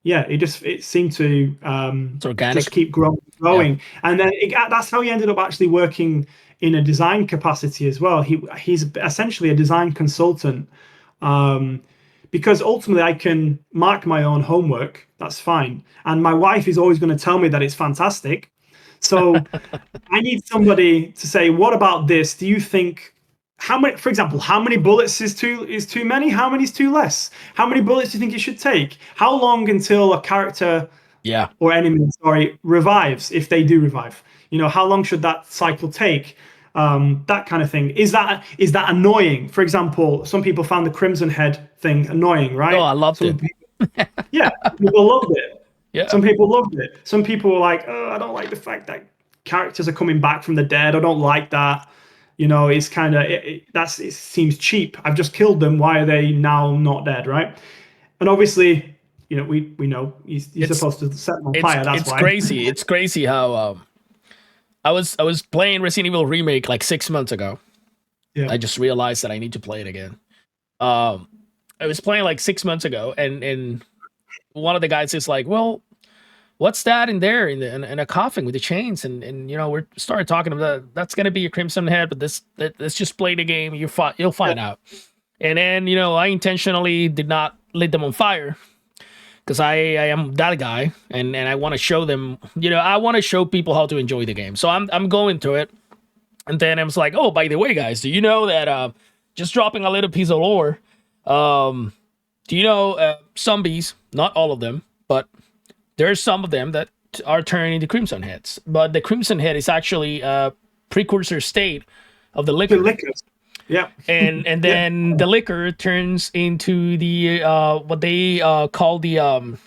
S2: yeah, it seemed to
S1: It's
S2: just
S1: organic.
S2: keep
S1: Yeah.
S2: growing, and then that's how he ended up actually working in a design capacity as well. He's essentially a design consultant, um, because ultimately I can mark my own homework. That's fine, and my wife is always going to tell me that it's fantastic. So I need somebody to say, what about this? Do you think how many, for example, how many bullets is too many? How many is too less? How many bullets do you think you should take? How long until a character
S1: Yeah.
S2: or enemy, sorry, revives if they do revive? How long should that cycle take? That kind of thing. Is that annoying? For example, some people found the Crimson Head thing annoying,
S1: Oh,
S2: right?
S1: I loved it.
S2: Yeah, people loved it.
S1: Yeah.
S2: Some people loved it. Some people were like, "Oh, I don't like the fact that characters are coming back from the dead. I don't like that. It's kind of it seems cheap. I've just killed them. Why are they now not dead, right?" And obviously, we know you're
S1: It's
S2: supposed to set them on
S1: it's
S2: fire. That's
S1: it's
S2: why.
S1: crazy. It's crazy how I was playing Resident Evil Remake like 6 months ago.
S2: Yeah.
S1: I just realized that I need to play it again. Um, I was playing like 6 months ago, and one of the guys is like, "Well, what's that in there in a coffin with the chains?" And we started talking about that's gonna be a Crimson Head, but let's just play the game. You'll
S2: Yeah.
S1: find out. And then I intentionally did not lit them on fire because I am that guy, and I want to show them. I want to show people how to enjoy the game. So I'm going to it, and then I was like, oh, by the way, guys, do you know that just dropping a little piece of lore? Um, do you know zombies? Not all of them, but there's some of them that are turning into Crimson Heads. But the Crimson Head is actually a precursor state of the
S2: The
S1: liquor.
S2: liquors. Yeah.
S1: And
S2: Yeah.
S1: then the liquor turns into the what they call the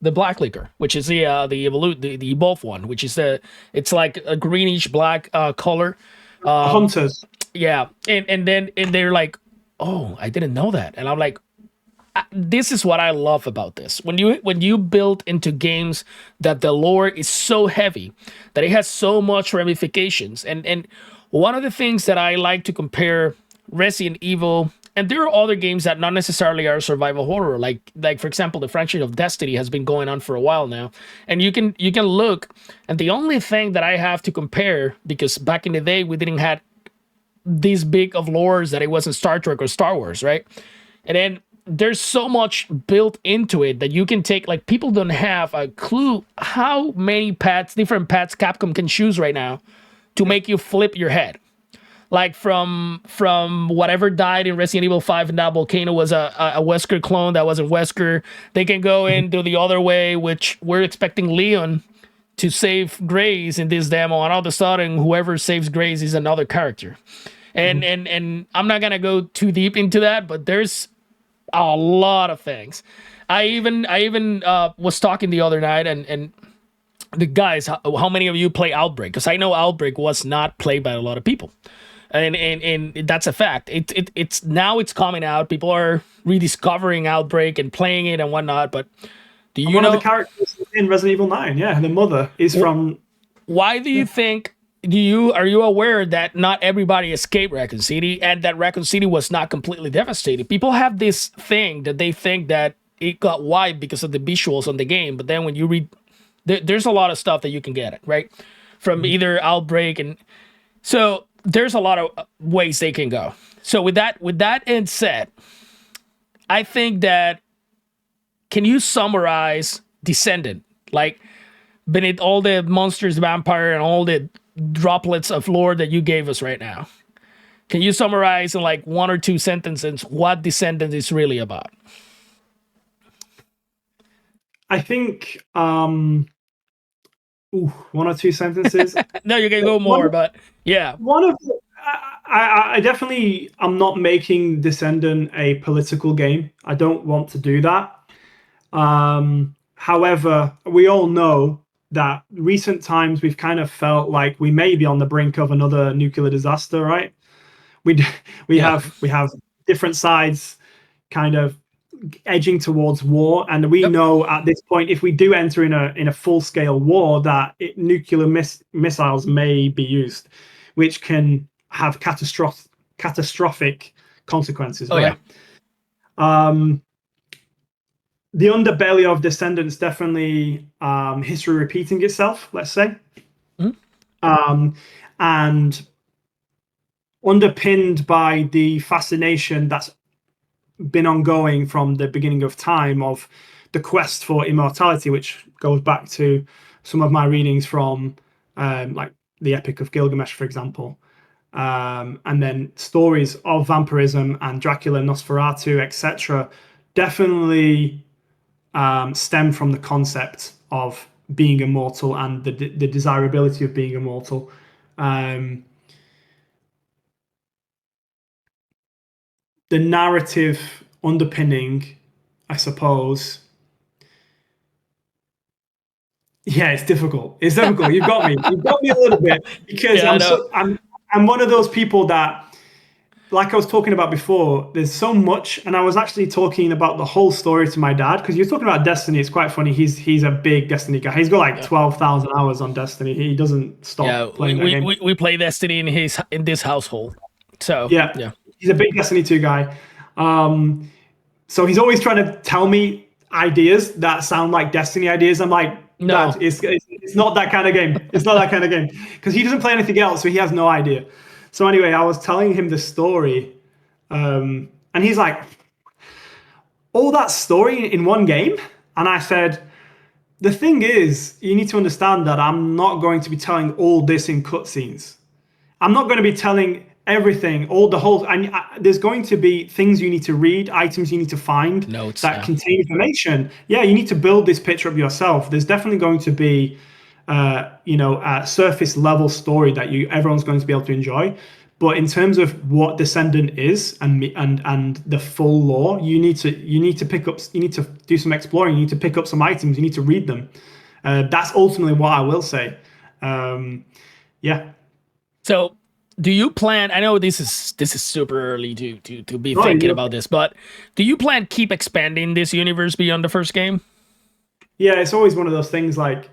S1: black liquor, which is the evolved one, which is it's like a greenish black color.
S2: Hunters.
S1: Yeah, and they're like, oh, I didn't know that, and I'm like, this is what I love about this. When you build into games that the lore is so heavy, that it has so much ramifications, and one of the things that I like to compare Resident Evil And there are other games that not necessarily are survival horror, like for example, the franchise of Destiny has been going on for a while now, and you can look, and the only thing that I have to compare, because back in the day we didn't have this big of lores that it wasn't Star Trek or Star Wars, right? And then there's so much built into it that you can take, like, people don't have a clue how many different paths Capcom can choose right now to make you flip your head. Like from whatever died in Resident Evil 5 and that volcano was a Wesker clone that wasn't Wesker. They can go into the other way, which we're expecting Leon to save Grace in this demo, and all of a sudden whoever saves Grace is another character. And I'm not gonna go too deep into that, but there's a lot of things. I even was talking the other night, and the guys, how many of you play Outbreak? Because I know Outbreak was not played by a lot of people, and that's a fact. It's now it's coming out. People are rediscovering Outbreak and playing it and whatnot. But do you
S2: One
S1: know
S2: of the characters in Resident Evil 9, yeah, the mother is from.
S1: why do you think? Are you aware that not everybody escaped Raccoon City, and that Raccoon City was not completely devastated? People have this thing that they think that it got wiped because of the visuals on the game, but then when you read, there's a lot of stuff that you can get it right from either Outbreak, and so there's a lot of ways they can go. So with that and said, I think that, can you summarize Descendant, like beneath all the monsters, vampire, and all the droplets of lore that you gave us right now? Can you summarize in like one or two sentences what Descendant is really about?
S2: I think one or two sentences.
S1: No, you can go more, but yeah.
S2: One of the, I definitely am not making Descendant a political game. I don't want to do that. However, we all know that recent times we've kind of felt like we may be on the brink of another nuclear disaster, right? We we
S1: Yeah.
S2: have different sides kind of edging towards war, and we
S1: Yep.
S2: know at this point, if we do enter in a full scale war, that nuclear missiles may be used, which can have catastrophic consequences,
S1: Oh
S2: right?
S1: yeah.
S2: The underbelly of Descendants definitely history repeating itself, let's say,
S1: Mhm.
S2: and underpinned by the fascination that's been ongoing from the beginning of time of the quest for immortality, which goes back to some of my readings from like the Epic of Gilgamesh, for example, and then stories of vampirism and Dracula, Nosferatu, etc. definitely stem from the concept of being immortal and the desirability of being immortal. The narrative underpinning, I suppose. Yeah, it's difficult. It's difficult. You've got me. You've got me a little bit because
S1: Yeah, I know.
S2: I'm one of those people that, like I was talking about before, there's so much, and I was actually talking about the whole story to my dad because you're talking about Destiny. It's quite funny. He's a big Destiny guy. He's got like
S1: Yeah.
S2: 12,000 hours on Destiny. He doesn't
S1: Yeah,
S2: stop playing that game.
S1: we play Destiny in this household. So
S2: Yeah,
S1: yeah.
S2: he's a big Destiny 2 guy. So he's always trying to tell me ideas that sound like Destiny ideas. I'm like,
S1: No.
S2: Dad, it's not that kind of game. It's not that kind of game because he doesn't play anything else, so he has no idea. So anyway, I was telling him the story, and he's like, all that story in one game? And I said, the thing is, you need to understand that I'm not going to be telling all this in cutscenes. I'm not going to be telling everything, all the whole. And there's going to be things you need to read, items you need to find
S1: Notes,
S2: that
S1: yeah.
S2: contain information. Yeah, you need to build this picture up yourself. There's definitely going to be, a surface level story that everyone's going to be able to enjoy. But in terms of what Descendant is and the full lore, you need to do some exploring. You need to pick up some items. You need to read them. That's ultimately what I will say. Yeah.
S1: So do you plan, I know this is super early to be
S2: Oh,
S1: thinking
S2: yeah.
S1: about this, but do you plan keep expanding this universe beyond the first game?
S2: Yeah, it's always one of those things like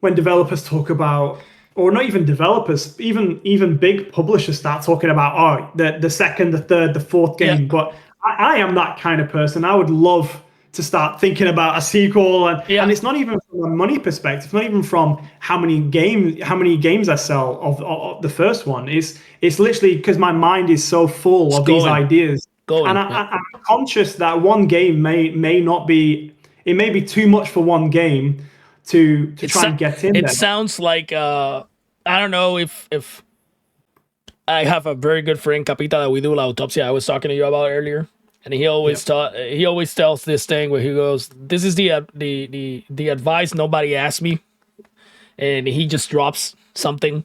S2: when developers talk about or not even developers, even big publishers start talking about, oh, the second, the third, the fourth
S1: Yeah.
S2: game. But I am that kind of person. I would love to start thinking about a sequel,
S1: Yeah.
S2: and it's not even from a money perspective. It's not even from how many games I sell of the first one. It's literally because my mind is so full
S1: It's
S2: of these
S1: going.
S2: ideas, and
S1: Going. Yeah.
S2: I'm conscious that one game may not be. It may be too much for one game to try and get in
S1: It
S2: there.
S1: sounds like I don't know if I have a very good friend Capita that we do La Autopsia I was talking to you about earlier. And he always he always tells this thing where he goes, "This is the advice nobody asked me," and he just drops something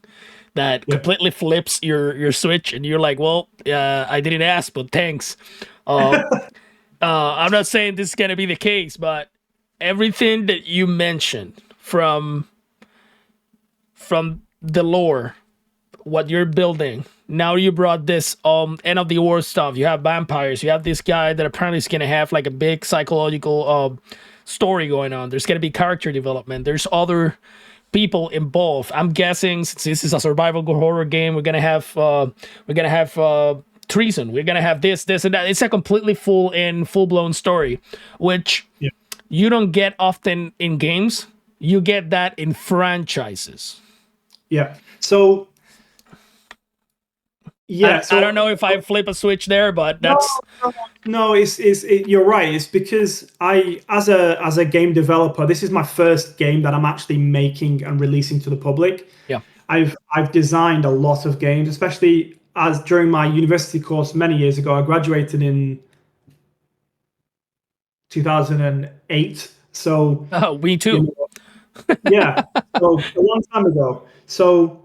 S1: that completely flips your switch, and you're like, "Well, I didn't ask, but thanks." I'm not saying this is gonna be the case, but everything that you mentioned from the lore, what you're building. Now you brought this end of the war stuff. You have vampires. You have this guy that apparently is gonna have like a big psychological story going on. There's gonna be character development. There's other people involved. I'm guessing since this is a survival horror game, we're gonna have treason. We're gonna have this, and that. It's a completely full blown story, which you don't get often in games. You get that in franchises.
S2: Yeah. So
S1: I don't know if I flip a switch there, but that's
S2: no. You're right. It's because as a game developer, this is my first game that I'm actually making and releasing to the public.
S1: yeah.
S2: I've designed a lot of games, especially as during my university course many years ago. I graduated in 2008. So
S1: We too.
S2: you know, yeah, so a long time ago. So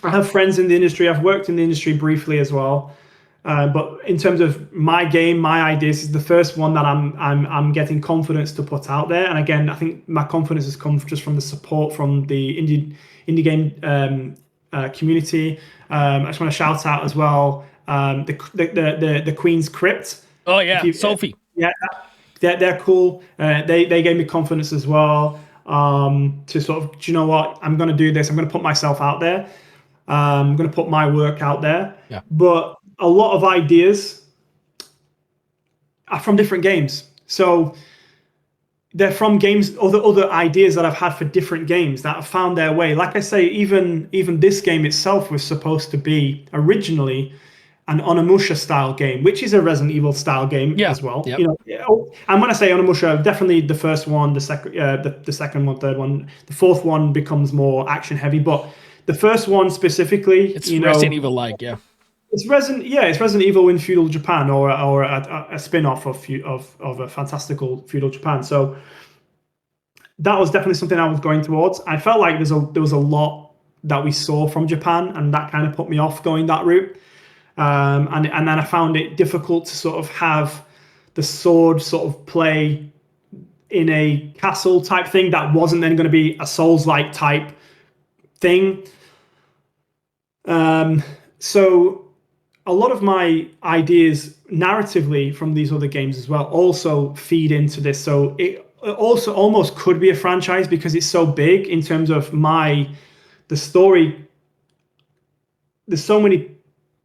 S2: I have friends in the industry. I've worked in the industry briefly as well. But in terms of my game, my ideas is the first one that I'm getting confidence to put out there. And again, I think my confidence has come just from the support from the indie game community. I just want to shout out as well the Queen's Crypt.
S1: Oh yeah, Sophie.
S2: Yeah, they're cool. They gave me confidence as well to sort of, do you know what? I'm going to do this. I'm going to put myself out there. I'm going to put my work out there.
S1: Yeah.
S2: But a lot of ideas are from different games. So they're from games, other ideas that I've had for different games that have found their way. Like I say, even this game itself was supposed to be originally an Onimusha style game, which is a Resident Evil style game as well.
S1: Yep.
S2: You know, I'm going to say Onimusha, definitely the first one, the second one, third one, the fourth one becomes more action heavy, but the first one specifically,
S1: it's Resident Evil like, yeah.
S2: It's Resident Evil in feudal Japan, or a spin-off of a fantastical feudal Japan. So that was definitely something I was going towards. I felt like there was a lot that we saw from Japan, and that kind of put me off going that route. And then I found it difficult to sort of have the sword sort of play in a castle type thing that wasn't then going to be a Souls-like type thing. So a lot of my ideas narratively from these other games as well also feed into this. So it also almost could be a franchise because it's so big in terms of the story. There's so many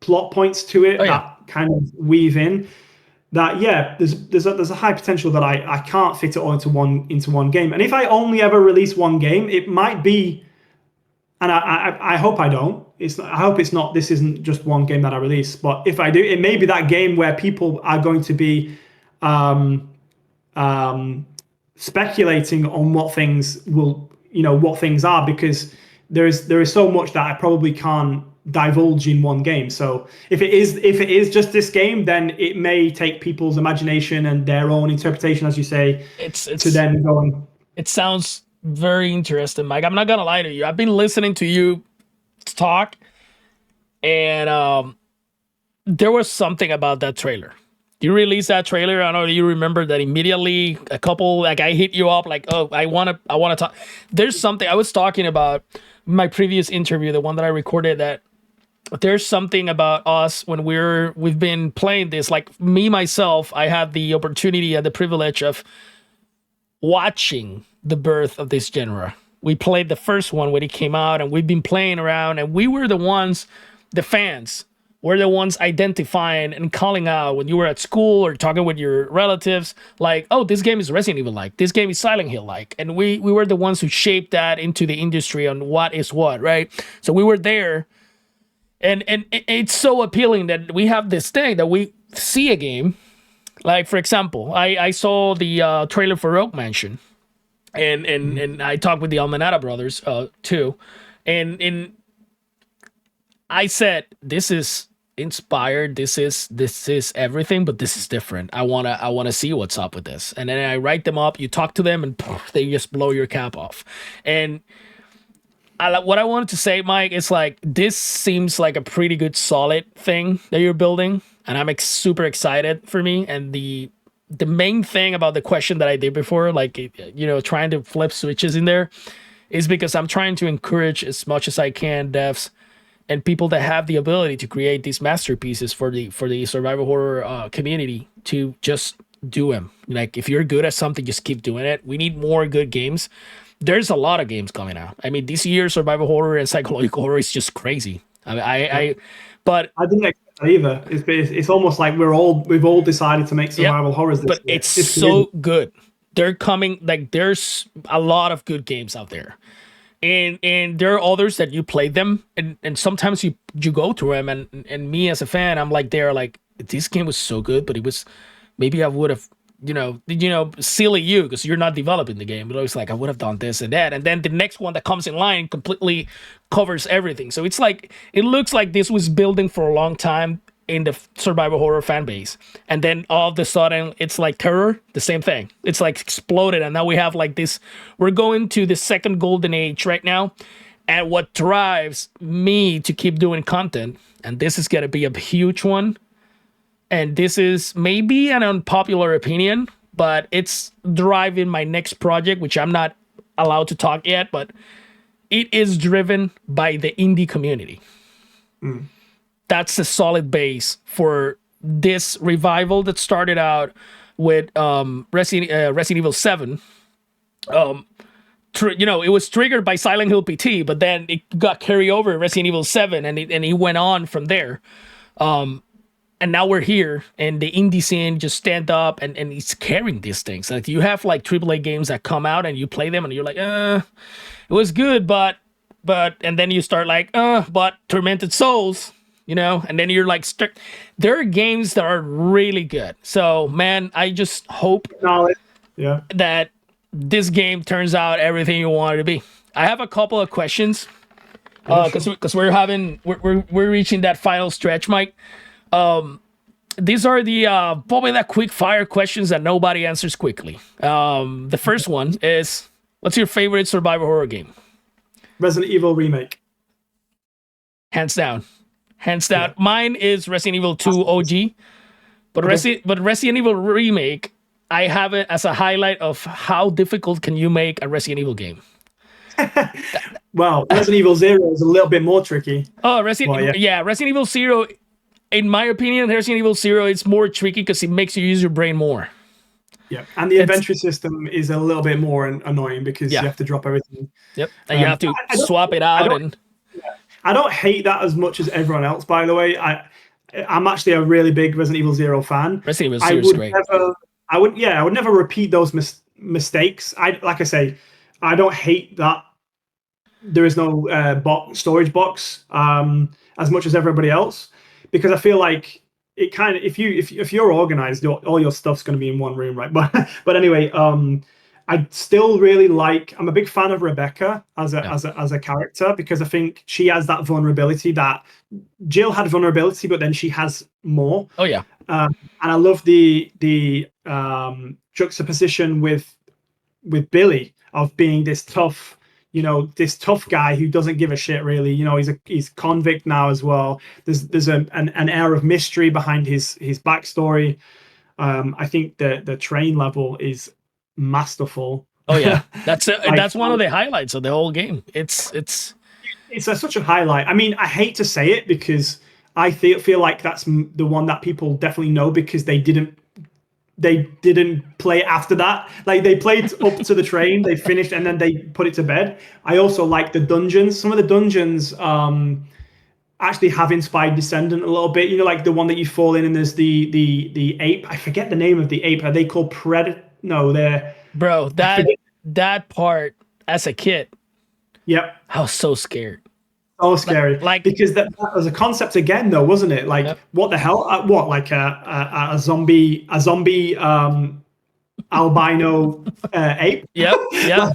S2: plot points to it that kind of weave in that there's a high potential that I can't fit it all into one game. And if I only ever release one game, it might be, and I hope I don't. I hope it's not. This isn't just one game that I release. But if I do, it may be that game where people are going to be speculating on what things what things are, because there is so much that I probably can't divulge in one game. So if it is just this game, then it may take people's imagination and their own interpretation, as you say, to then go on.
S1: It sounds very interesting, Mike. I'm not gonna lie to you. I've been listening to you talk, and there was something about that trailer. You released that trailer. I know you remember that immediately. A couple, like, I hit you up like, oh, I want to talk. There's something I was talking about my previous interview, the one that I recorded, that there's something about us when we've been playing this. Like me, myself, I had the opportunity and the privilege of watching the birth of this genre. We played the first one when it came out, and we've been playing around, and we were the ones, the fans, were the ones identifying and calling out when you were at school or talking with your relatives, like, oh, this game is Resident Evil like, this game is Silent Hill like. And we were the ones who shaped that into the industry on what is what, right? So we were there. And it's so appealing that we have this thing that we see a game. Like, for example, I saw the trailer for Rogue Mansion. And I talked with the Almanata brothers too. And I said, this is inspired, this is everything, but this is different. I wanna see what's up with this. And then I write them up, you talk to them, and poof, they just blow your cap off. And what I wanted to say, Mike, is like, this seems like a pretty good solid thing that you're building, and I'm super excited for me. And the main thing about the question that I did before, like, you know, trying to flip switches in there, is because I'm trying to encourage as much as I can devs and people that have the ability to create these masterpieces for the survival horror community to just do them. Like, if you're good at something, just keep doing it. We need more good games. There's a lot of games coming out. I mean, this year survival horror and psychological horror is just crazy. But
S2: I didn't expect that either. It's almost like we've all decided to make survival horrors this
S1: but
S2: year.
S1: it's so good. They're coming, like, there's a lot of good games out there. And there are others that you play them, and sometimes you go through them, and me as a fan, I'm like, they're like, this game was so good, but it was, maybe I would have, you know, silly you, because you're not developing the game, but it's like, I would have done this and that, and then the next one that comes in line completely covers everything. So it's like, it looks like this was building for a long time in the survival horror fan base, and then all of a sudden it's like terror, the same thing. It's like exploded, and now we have like this, we're going to the second golden age right now. And what drives me to keep doing content, and this is going to be a huge one, and this is maybe an unpopular opinion, but it's driving my next project, which I'm not allowed to talk yet, but it is driven by the indie community. That's a solid base for this revival that started out with Resident Evil 7. You know, it was triggered by Silent Hill PT, but then it got carried over Resident Evil 7, and it went on from there. And now we're here, and the indie scene just stand up, and it's carrying these things. Like, you have like AAA games that come out, and you play them, and you're like, it was good, but, and then you start like, but Tormented Souls, you know, and then you're like, there are games that are really good. So, man, I just hope that this game turns out everything you want it to be. I have a couple of questions, because we're reaching that final stretch, Mike. These are the probably that quick fire questions that nobody answers quickly. The first one is, what's your favorite survival horror game?
S2: Resident Evil Remake.
S1: Hands down. Yeah. Mine is Resident Evil 2 OG, but Resident Evil Remake, I have it as a highlight of how difficult can you make a Resident Evil game.
S2: Well, Resident Evil 0 is a little bit more tricky.
S1: Oh, Resident Evil 0, in my opinion, Resident Evil 0 is more tricky because it makes you use your brain more.
S2: Yeah, and the inventory system is a little bit more annoying because you have to drop everything.
S1: Yep, and you have to swap it out.
S2: I don't hate that as much as everyone else, by the way. I'm actually a really big Resident Evil 0 fan.
S1: Resident Evil 0 is great.
S2: I would never repeat those mistakes. Like I say, I don't hate that there is no storage box as much as everybody else, because I feel like it kind of, if you're organized, all your stuff's going to be in one room, right? But anyway, I still really like. I'm a big fan of Rebecca as a character, because I think she has that vulnerability that Jill had vulnerability, but then she has more.
S1: Oh yeah.
S2: And I love the juxtaposition with Billy of being this tough, this tough guy who doesn't give a shit really. He's convict now as well. There's an air of mystery behind his backstory. I think the train level is masterful.
S1: Oh yeah, that's that's one of the highlights of the whole game. It's
S2: such a highlight. I mean, I hate to say it because I feel like that's the one that people definitely know because they didn't they didn't play after that. Like they played up to the train, they finished, and then they put it to bed. I also like the dungeons. Some of the dungeons actually have inspired Descendant a little bit. You know, like the one that you fall in, and there's the ape. I forget the name of the ape. Are they called Predator? No, they're
S1: Bro,
S2: I forget.
S1: that part as a kid,
S2: Yep.
S1: I was so scared.
S2: Oh, scary.
S1: Like
S2: Because that was a concept again, though, wasn't it? Like,
S1: yep,
S2: what the hell? What, like a zombie, albino ape?
S1: yep, yep.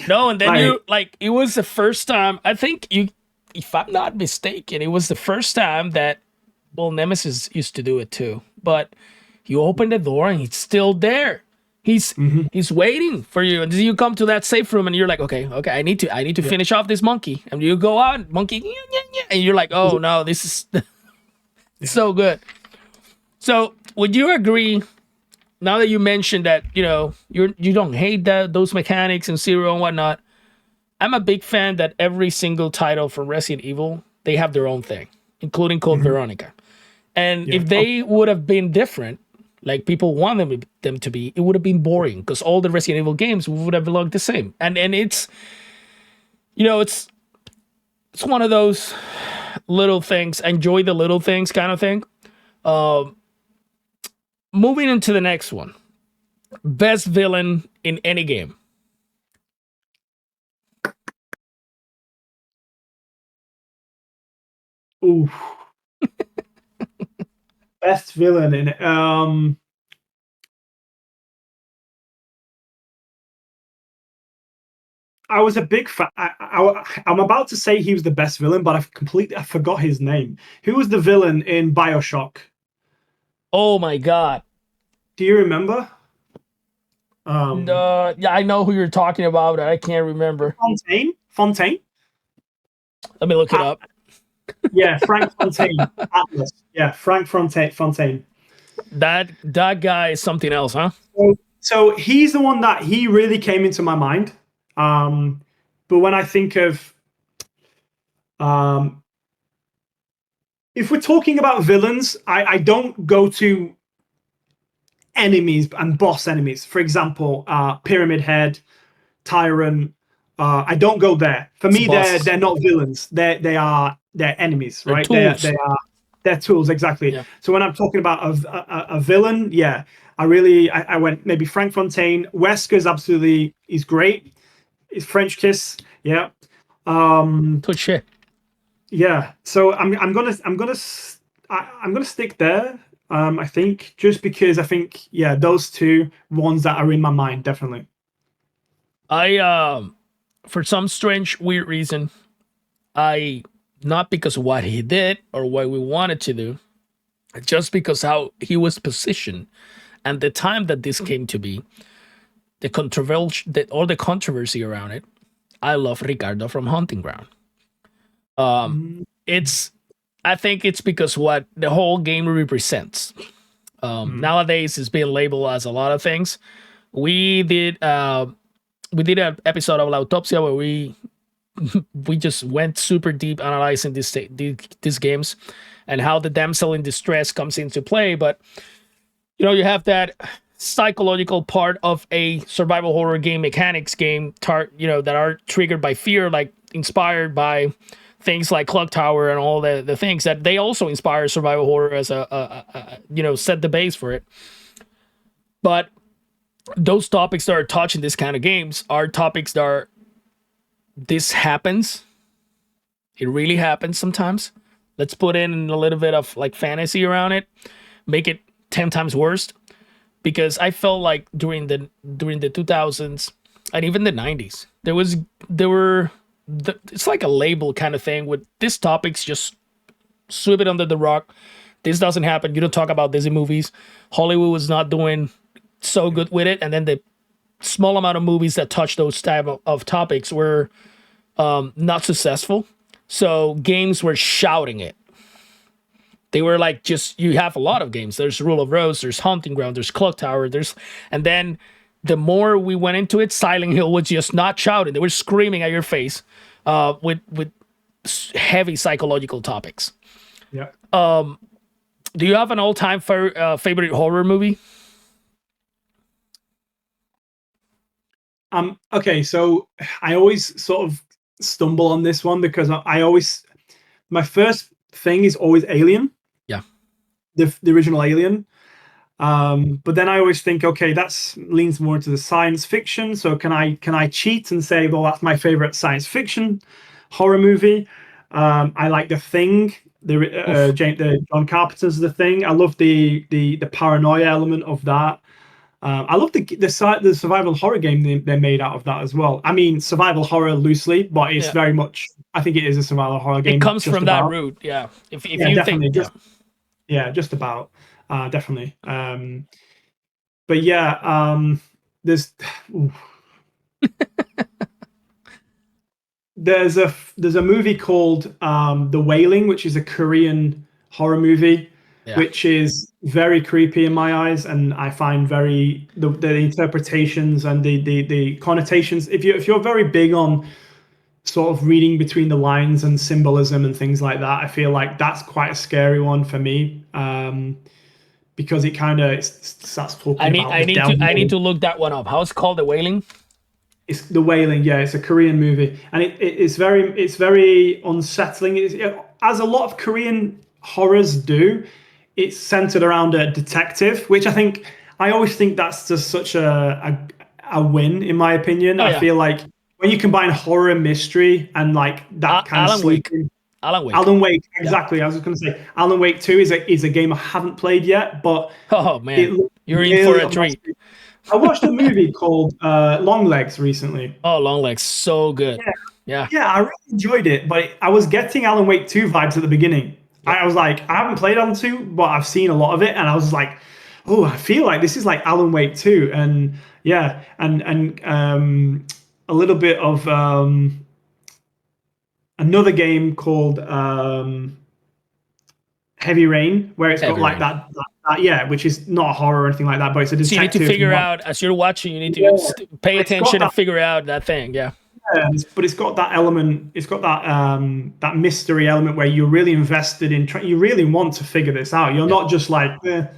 S1: No, and then
S2: Like,
S1: you like it was the first time I think you, if I'm not mistaken, it was the first time that well Nemesis used to do it too. But you open the door and he's still there. He's
S2: mhm.
S1: he's waiting for you, and then you come to that safe room, and you're like, okay, I need to
S2: Yeah.
S1: finish off this monkey, and you go out, monkey, and you're like, oh no, this is so good. So would you agree? Now that you mentioned that, you don't hate those mechanics and Zero and whatnot, I'm a big fan that every single title from Resident Evil they have their own thing, including Code
S2: Mhm.
S1: Veronica. And
S2: Yeah.
S1: if they would have been different, like people want them to be, it would have been boring because all the Resident Evil games would have looked the same. And it's it's one of those little things, enjoy the little things kind of thing. Moving into the next one, best villain in any game.
S2: Ooh, best villain in it. I was a big fan. I'm about to say he was the best villain, but I forgot his name. Who was the villain in Bioshock?
S1: Oh my god.
S2: Do you remember?
S1: Yeah, I know who you're talking about, but I can't remember.
S2: Fontaine. Fontaine.
S1: Let me look it up.
S2: Yeah, Frank Fontaine. Atlas. Yeah, Frank Fontaine. Fontaine.
S1: That guy is something else, huh?
S2: So he's the one that he really came into my mind. But when I think of um, if we're talking about villains, I don't go to enemies and boss enemies. For example, Pyramid Head, Tyrant. I don't go there. For
S1: It's
S2: me, they're
S1: bosses.
S2: they're not villains. They're enemies,
S1: They're
S2: right?
S1: tools.
S2: They're tools exactly.
S1: Yeah.
S2: So when I'm talking about a villain, yeah, I went maybe Frank Fontaine. Wesker's absolutely he's great. His French Kiss, yeah,
S1: Touche.
S2: yeah. So I'm gonna stick there. I think just because I think yeah those two ones that are in my mind definitely.
S1: I for some strange weird reason, I not because of what he did or what we wanted to do, just because how he was positioned and the time that this came to be, the controversial, all the controversy around it. I love Ricardo from Hunting Ground.
S2: Mm,
S1: It's I think it's because what the whole game represents.
S2: mm,
S1: Nowadays, it's being labeled as a lot of things. We did we did an episode of La Autopsia where we just went super deep analyzing these games and how the damsel in distress comes into play. But you have that psychological part of a survival horror game mechanics game, that are triggered by fear, like inspired by things like Clock Tower and all the things that they also inspire survival horror as set the base for it. But those topics that are touching this kind of games are topics that are this happens. It really happens sometimes. Let's put in a little bit of like fantasy around it, make it 10 times worse. Because I felt like during the 2000s and even the 90s, it's like a label kind of thing with these topics, just sweep it under the rug. This doesn't happen. You don't talk about Disney movies. Hollywood was not doing so good with it, and then the small amount of movies that touch those type of topics were not successful. So games were shouting it. They were like, just you have a lot of games. There's Rule of Rose, there's Hunting Ground, there's Clock Tower, and then the more we went into it, Silent Hill was just not shouting. They were screaming at your face with heavy psychological topics.
S2: yeah.
S1: Do you have an all-time favorite horror movie?
S2: Okay, so I always sort of stumble on this one because I always my first thing is always Alien,
S1: Yeah.
S2: the original Alien. But then I always think, okay, that's leans more into the science fiction. So can I cheat and say, well, that's my favorite science fiction horror movie? I like The Thing,
S1: Oof.
S2: the John Carpenter's The Thing. I love the paranoia element of that. I love the survival horror game they made out of that as well. I mean, survival horror loosely, but it's
S1: Yeah.
S2: very much. I think it is a survival horror
S1: It
S2: game,
S1: comes
S2: just
S1: from that
S2: about.
S1: root. Yeah. If
S2: Yeah,
S1: you think,
S2: definitely.
S1: yeah.
S2: Just about. Definitely. But yeah, there's ooh. there's a movie called The Wailing, which is a Korean horror movie,
S1: Yeah.
S2: which is very creepy in my eyes, and I find very the interpretations and the connotations. If you're very big on sort of reading between the lines and symbolism and things like that, I feel like that's quite a scary one for me. Because it kind of starts talking about the
S1: I need
S2: devil.
S1: to look that one up. How it's called, The Wailing?
S2: It's The Wailing, yeah. It's a Korean movie, and it's very unsettling. As a lot of Korean horrors do. It's centered around a detective, which I always think that's just such a win in my opinion.
S1: Oh
S2: I
S1: yeah.
S2: feel like when you combine horror and mystery and like that kind of
S1: Alan Wake.
S2: sleeping.
S1: Alan Wake.
S2: Alan Wake,
S1: Yeah.
S2: exactly. I was just going to say Alan Wake 2 is a game I haven't played yet, but
S1: Oh
S2: it
S1: man,
S2: looks
S1: you're in for
S2: really
S1: a treat.
S2: immersive. I watched a movie called Long Legs recently.
S1: Oh, Long Legs, so good.
S2: Yeah,
S1: Yeah.
S2: yeah, I really enjoyed it, but I was getting Alan Wake 2 vibes at the beginning.
S1: Yep.
S2: I was like, I haven't played Alan 2, but I've seen a lot of it, and I was like, oh, I feel like this is like Alan Wake 2, and yeah, and a little bit of another game called Heavy Rain, where it's got
S1: Heavy
S2: like
S1: Rain.
S2: yeah, which is not a horror or anything like that, but it's a
S1: So you need to
S2: detective.
S1: figure out as you're watching. You need to
S2: Yeah.
S1: pay
S2: It's got
S1: attention and
S2: that,
S1: figure out that thing. Yeah.
S2: but it's got that element. It's got that mystery element where you're really invested in. You really want to figure this out. You're
S1: Yeah.
S2: not just like, I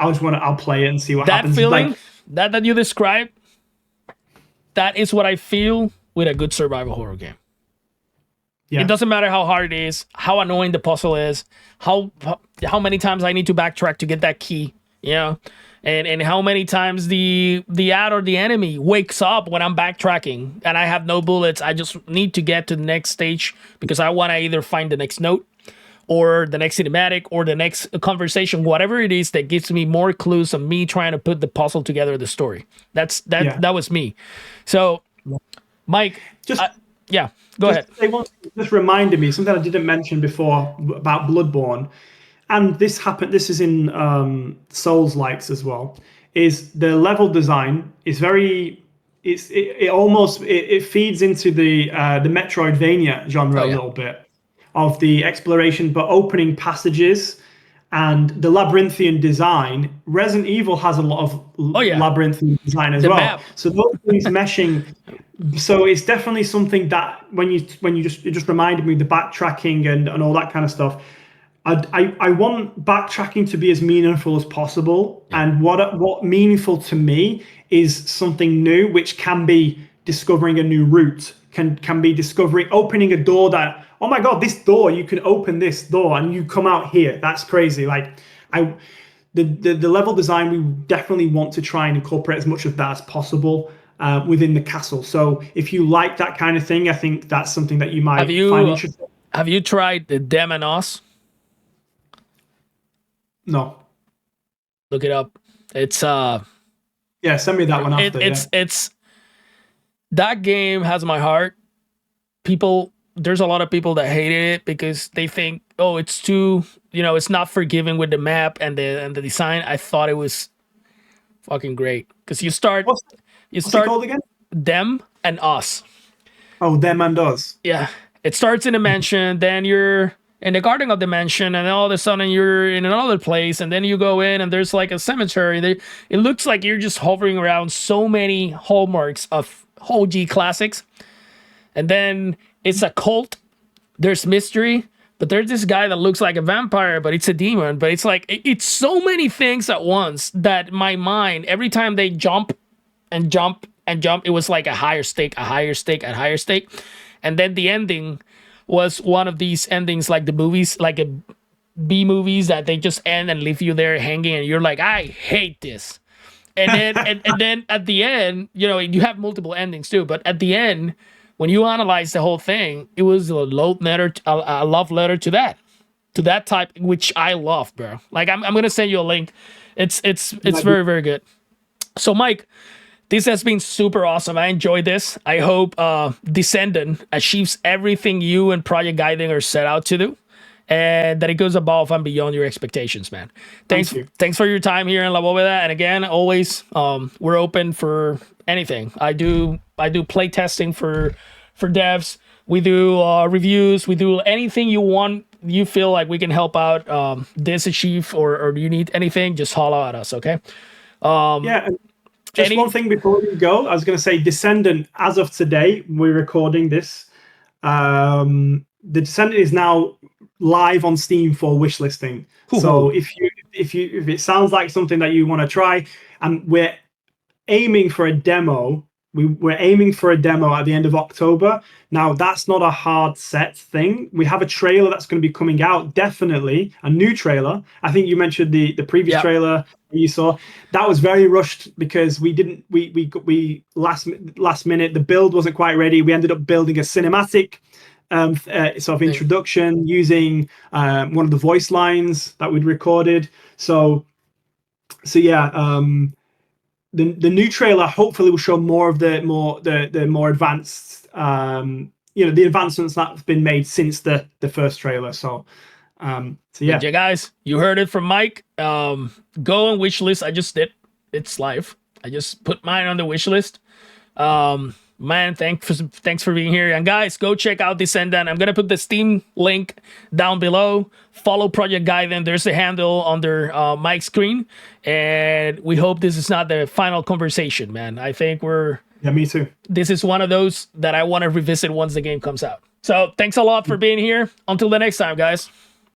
S2: just want to. I'll play it and see what
S1: That
S2: happens. Like,
S1: feeling that you described, that is what I feel with a good survival horror game.
S2: yeah,
S1: It doesn't matter how hard it is, how annoying the puzzle is, how many times I need to backtrack to get that key, you know, and how many times the ad or the enemy wakes up when I'm backtracking and I have no bullets. I just need to get to the next stage because I want to either find the next note or the next cinematic or the next conversation, whatever it is that gives me more clues of me trying to put the puzzle together, the story.
S2: yeah.
S1: That was me. So, Mike,
S2: Just
S1: yeah, go ahead.
S2: Just reminded me something I didn't mention before about Bloodborne, and this happened. This is in Souls likes as well. Is the level design is very. It almost it feeds into the Metroidvania genre
S1: Oh
S2: a
S1: yeah,
S2: little bit of the exploration, but opening passages and the labyrinthian design. Resident Evil has a lot of
S1: oh yeah,
S2: labyrinthian design as
S1: the
S2: well.
S1: map.
S2: So those things meshing. So it's definitely something that when you just reminded me the backtracking and all that kind of stuff. I want backtracking to be as meaningful as possible,
S1: Yeah.
S2: and what meaningful to me is something new, which can be discovering a new route, can be discovering opening a door that, oh my god, this door, you can open this door and you come out here. That's crazy. Like the level design, we definitely want to try and incorporate as much of that as possible within the castle. So if you like that kind of thing, I think that's something that you
S1: Have
S2: might find
S1: you
S2: interesting.
S1: have you tried the Dem and Us?
S2: No.
S1: Look it up. It's
S2: Yeah, send me that one after.
S1: it's that game has my heart. There's a lot of people that hated it because they think, oh, it's too, it's not forgiving with the map and the design. I thought it was fucking great because you start
S2: What's it called again?
S1: Them and Us.
S2: Oh, Them and Us.
S1: Yeah, it starts in a mansion, then you're in the garden of the mansion, and then all of a sudden you're in another place, and then you go in and there's like a cemetery. It looks like you're just hovering around so many hallmarks of OG classics, and then it's a cult. There's mystery, but there's this guy that looks like a vampire, but it's a demon. But it's like it's so many things at once that my mind, every time they jump and jump and jump. It was like a higher stake, a higher stake, a higher stake. And then the ending was one of these endings like the movies, like a B movies that they just end and leave you there hanging, and you're like, I hate this. And then and then at the end, you know, you have multiple endings too, but at the end, when you analyze the whole thing, it was a love letter, a love letter to that type, which I love, bro. Like I'm gonna send you a link. It's very, very good. So Mike, this has been super awesome. I enjoyed this. I hope Descendant achieves everything you and Project Guiding are set out to do, and that it goes above and beyond your expectations, man. Thanks for your time here in La Bóveda. And again, always we're open for anything. I do play testing for devs. We do reviews. We do anything you want. You feel like we can help out this achieve, or you need anything, just holler at us, okay?
S2: Yeah. Just one thing before we go, I was going to say Descendant, as of today, we're recording this. The Descendant is now live on Steam for wishlisting. So if it sounds like something that you want to try, and we're aiming for a demo, we're aiming for a demo at the end of October. Now that's not a hard set thing. We have a trailer that's going to be coming out, definitely a new trailer. I think you mentioned the previous trailer you saw. That was very rushed because we last minute, the build wasn't quite ready. We ended up building a cinematic sort of introduction using one of the voice lines that we'd recorded. So yeah. The new trailer hopefully will show more of the more advanced, the advancements that's been made since the first trailer. So yeah.
S1: Yeah, guys, you heard it from Mike. Go on wishlist. I just did. It's live. I just put mine on the wish list. Man, thanks for being here. And guys, go check out Descendant. I'm gonna put the Steam link down below. Follow Project Guidance. There's a handle under Mike's screen. And we hope this is not the final conversation, man. I think
S2: me too.
S1: This is one of those that I want to revisit once the game comes out. So thanks a lot for being here. Until the next time, guys.